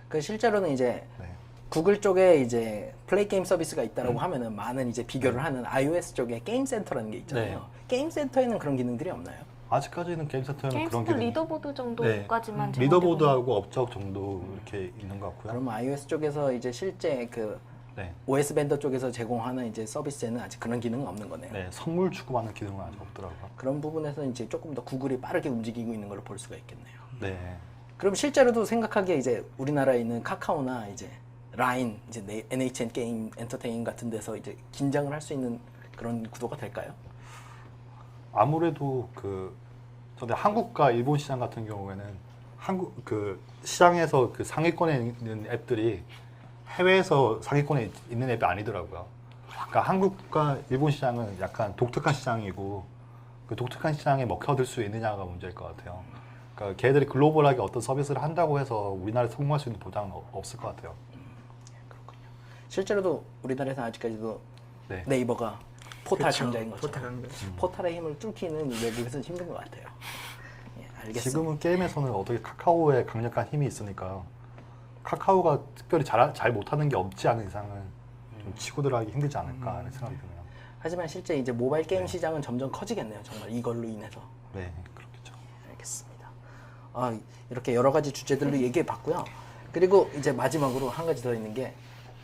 그 실제로는 이제 네. 구글 쪽에 이제 플레이 게임 서비스가 있다라고 하면은 많은 이제 비교를 하는 iOS 쪽에 게임 센터라는 게 있잖아요. 네. 게임 센터에는 그런 기능들이 없나요? 아직까지는 게임 센터에는 그런 게임스토어 기능이 리더보드 정도까지만 제공되고 리더보드하고 업적 정도 이렇게 있는 것 같고요. 그럼 iOS 쪽에서 이제 실제 그 네. OS 벤더 쪽에서 제공하는 이제 서비스에는 아직 그런 기능은 없는 거네요. 네, 선물 주고받는 기능은 아직 없더라고요. 그런 부분에서 이제 조금 더 구글이 빠르게 움직이고 있는 걸로 볼 수가 있겠네요. 네. 그럼 실제로도 생각하기에 이제 우리나라에 있는 카카오나 이제 라인, 이제 NHN 게임 엔터테인 같은 데서 이제 긴장을 할 수 있는 그런 구도가 될까요? 아무래도 근데 한국과 일본 시장 같은 경우에는 시장에서 상위권에 있는 앱들이 해외에서 상위권에 있는 앱이 아니더라고요. 그러니까 한국과 일본 시장은 약간 독특한 시장이고 그 독특한 시장에 먹혀들 수 있느냐가 문제일 것 같아요. 그러니까 걔들이 글로벌하게 어떤 서비스를 한다고 해서 우리나라에 성공할 수 있는 보장은 없을 것 같아요. 실제로도 우리나라에서 아직까지도 네. 네이버가 포탈 그쵸, 강자인 거죠. 포탈 강자. 포탈의 힘을 뚫기는 외국에서는 힘든 것 같아요. 예, 알겠습니다. 지금은 게임에서는 어떻게 카카오의 강력한 힘이 있으니까 카카오가 특별히 잘 못하는 게 없지 않은 이상은 좀 치고 들어가기 힘들지 않을까 하는 생각이 드네요. 하지만 실제 이제 모바일 게임 시장은 점점 커지겠네요. 정말 이걸로 인해서. 네, 그렇겠죠. 알겠습니다. 이렇게 여러 가지 주제들로 얘기해 봤고요. 그리고 이제 마지막으로 한 가지 더 있는 게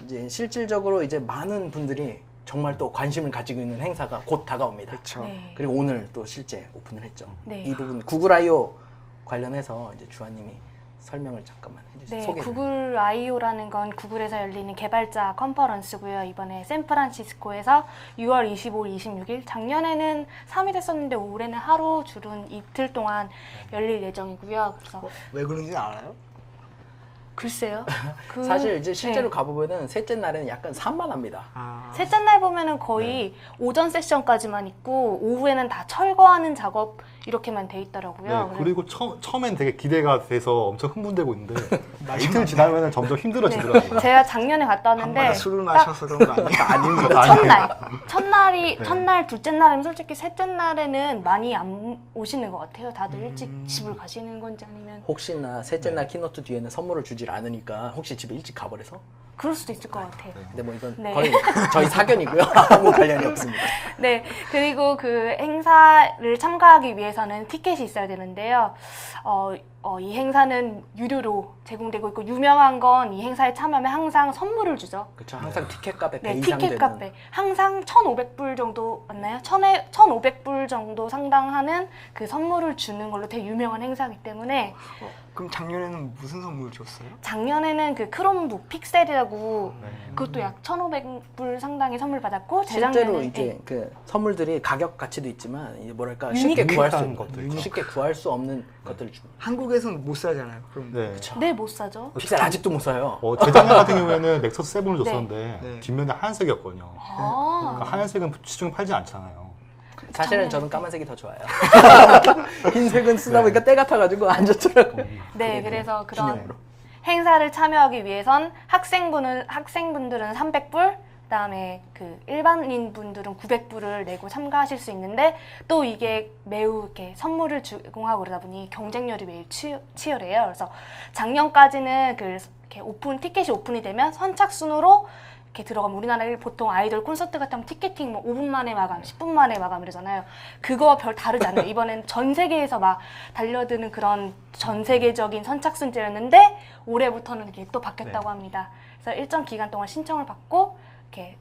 이제 실질적으로 이제 많은 분들이 정말 또 관심을 가지고 있는 행사가 곧 다가옵니다. 그렇죠. 네. 그리고 오늘 또 실제 오픈을 했죠. 네. 이 부분 구글 I/O 관련해서 이제 주한님이 설명을 잠깐만 해주세요. 네, 소개. 구글 I/O라는 건 구글에서 열리는 개발자 컨퍼런스고요. 이번에 샌프란시스코에서 6월 25일, 26일, 작년에는 3일 했었는데 올해는 하루 줄은 이틀 동안 열릴 예정이고요. 그래서 왜 그런지 알아요? 글쎄요. 사실 이제 실제로 네. 가보면은 셋째 날에는 약간 산만합니다. 셋째 날 보면은 거의 오전 세션까지만 있고 오후에는 다 철거하는 작업 이렇게만 돼 있더라고요. 네, 그래서 그리고 처음엔 되게 기대가 돼서 엄청 흥분되고 있는데 이틀 지나면 점점 힘들어지더라고요. 제가 작년에 갔다 왔는데 한번에 술을 마셔서 그런 거 아니에요? 아닙니다. 첫날이 네. 첫날, 둘째 날은 솔직히 셋째 날에는 많이 안 오시는 것 같아요. 다들 일찍 집을 가시는 건지 아니면 혹시나 셋째 날 키노트 뒤에는 선물을 주질 않으니까 혹시 집에 일찍 가버려서 그럴 수도 있을 것 같아요. 근데 뭐 이건 네. 거의 저희 사견이고요. 아무 관련이 없습니다. 네, 그리고 그 행사를 참가하기 위해서는 티켓이 있어야 되는데요. 이 행사는 유료로 제공되고 있고 유명한 건 이 행사에 참여하면 항상 선물을 주죠. 그렇죠. 항상 티켓 값의 배 네, 이상 티켓 되는. 값에 항상 1,500불 정도 맞나요? 1,500불 정도 상당하는 그 선물을 주는 걸로 되게 유명한 행사이기 때문에 그럼 작년에는 무슨 선물 줬어요? 작년에는 그 크롬북 픽셀이라고 네. 그것도 약 1,500불 상당히 선물 받았고 실제로 재작년에 이제 그 선물들이 가격 가치도 있지만 이제 뭐랄까 유니크. 쉽게 구할 수 유니크한 것도 있죠. 쉽게 구할 수 없는 것들을 줍니다. 한국에서는 못 사잖아요. 그럼 네. 네, 못 사죠. 픽셀 아직도 못 사요. 재작년 같은 경우에는 넥서스 7을 네. 줬었는데 네. 뒷면이 하얀색이었거든요. 아, 그러니까 하얀색은 시중에 팔지 않잖아요. 사실은 저는 작년에. 까만색이 더 좋아요. 흰색은 쓰다 보니까 때 같아가지고 안 좋더라고요. 네, 그래서 그런 기념으로. 행사를 참여하기 위해선 학생분들은 300불, 그다음에 그 일반인 분들은 900불을 내고 참가하실 수 있는데 또 이게 매우 이렇게 선물을 제공하고 그러다 보니 경쟁률이 매우 치열해요. 그래서 작년까지는 그 이렇게 티켓이 오픈이 되면 선착순으로 이렇게 들어가면 우리나라에 보통 아이돌 콘서트 같은 면 티켓팅 뭐 5분 만에 마감, 10분 만에 마감 이러잖아요. 그거와 별 다르지 않아요. 이번엔 전 세계에서 막 달려드는 그런 전 세계적인 선착순제였는데 올해부터는 이게 또 바뀌었다고 합니다. 그래서 일정 기간 동안 신청을 받고 이렇게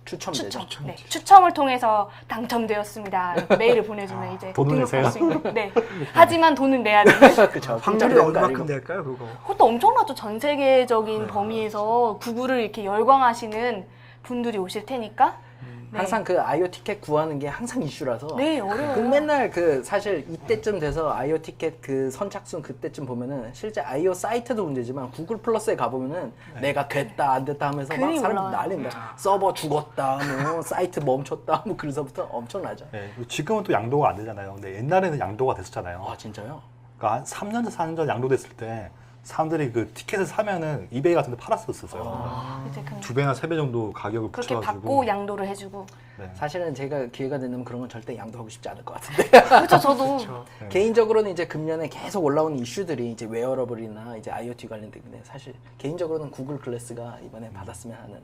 추첨되죠. 추첨을 통해서 당첨되었습니다. 이렇게 메일을 보내주면 이제 돈을 등록할 내세요? 수 있는. 네. 하지만 돈은 내야 되는. 그렇죠. 확률이 얼마큼 될까요, 그거? 그것도 엄청나죠. 전 세계적인 범위에서 구글을 이렇게 열광하시는 분들이 오실 테니까. 네. 항상 그 아이오 티켓 구하는 게 항상 이슈라서. 네, 어려워요. 그 맨날 그 사실 이때쯤 돼서 아이오 티켓 그 선착순 그때쯤 보면은 실제 아이오 사이트도 문제지만 구글 플러스에 가보면은 내가 됐다 안 됐다 하면서 막 글이 사람들 올라와요. 난립니다. 서버 죽었다, 뭐 사이트 멈췄다, 뭐 그래서부터 엄청나죠. 네. 지금은 또 양도가 안 되잖아요. 근데 옛날에는 양도가 됐었잖아요. 아 진짜요? 그러니까 한 3년 전, 4년 전 양도됐을 때 사람들이 그 티켓을 사면은 이베이 같은 데 팔았었어요. 이제 그 두 배나 세 배 정도 가격을 그렇게 붙여가지고. 받고 양도를 해주고. 네. 사실은 제가 기회가 된다면 그런 건 절대 양도하고 싶지 않을 것 같은데. 그렇죠, 저도. 네. 개인적으로는 이제 금년에 계속 올라오는 이슈들이 이제 웨어러블이나 이제 IoT 관련된 건데 사실 개인적으로는 구글 글래스가 이번에 받았으면 하는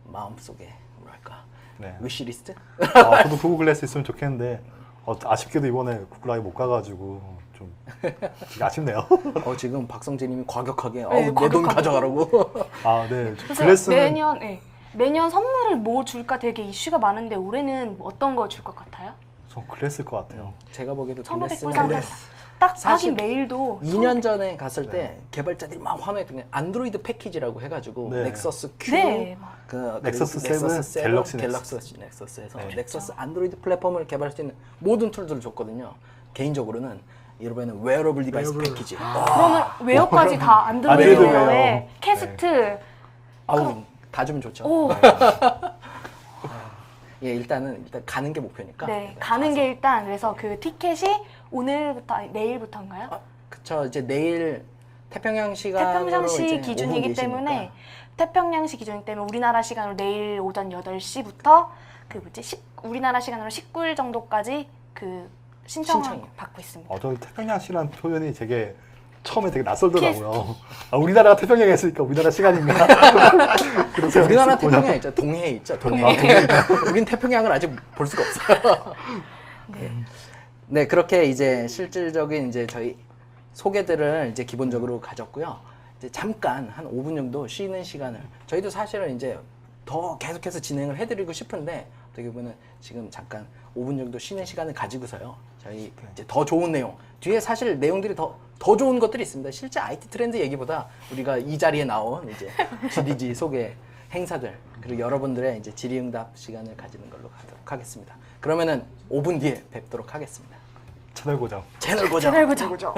마음속에 뭐랄까 네. 위시리스트? 저도 구글 글래스 있으면 좋겠는데 아쉽게도 이번에 구글 아예 못 가가지고 좀 되게 아쉽네요. 지금 박성재님이 과격하게 네, 내 돈 과격하게. 가져가라고. 네. 그래서 글래스는 매년 선물을 뭐 줄까 되게 이슈가 많은데 올해는 어떤 거 줄 것 같아요? 전 글래스일 것 같아요. 제가 보기에도 1,500불 글래스는 상당. 딱 사실 하긴 메일도 2년 전에 갔을 때 개발자들이 막 환호했던 게 안드로이드 패키지라고 해가지고 네. 넥서스 큐, 네. 넥서스 그리고 7, 갤럭시 넥서스에서 네. 넥서스 안드로이드 플랫폼을 개발할 수 있는 모든 툴들을 줬거든요. 개인적으로는 이번에는 웨어러블 디바이스 웨어러블. 패키지. 그러면 웨어까지 다 안드로이드 메일도 웨어에 웨어. 캐스트. 아우 다 주면 좋죠. 오, 예, 일단 가는 게 목표니까. 네, 가는 게 일단 그래서 그 티켓이 오늘부터 아니, 내일부터인가요? 그쵸. 이제 내일 태평양 시간으로 태평양시 이제 기준이기 오후 4시니까. 때문에 태평양시 기준이기 때문에 우리나라 시간으로 내일 오전 8시부터 그 우리나라 시간으로 19일 정도까지 그 신청을 신청이요. 받고 있습니다. 저 태평양시라는 표현이 되게 처음에 되게 낯설더라고요. 우리나라가 태평양에 있으니까 우리나라 시간인가? 그런 생각이 우리나라 했었거든요. 태평양 있죠. 동해에 있죠. 동해. 우린 태평양을 아직 볼 수가 없어요. 네, 그렇게 이제 실질적인 이제 저희 소개들을 이제 기본적으로 가졌고요. 이제 잠깐 한 5분 정도 쉬는 시간을 저희도 사실은 이제 더 계속해서 진행을 해드리고 싶은데 어떻게 보면 지금 잠깐 5분 정도 쉬는 시간을 가지고서요. 저희 이제 더 좋은 내용 뒤에 사실 내용들이 더 좋은 것들이 있습니다. 실제 IT 트렌드 얘기보다 우리가 이 자리에 나온 이제 GDG 소개 행사들 그리고 여러분들의 이제 질의응답 시간을 가지는 걸로 가도록 하겠습니다. 그러면은 5분 뒤에 뵙도록 하겠습니다. 채널 고정. 채널 고정. 채널 고정.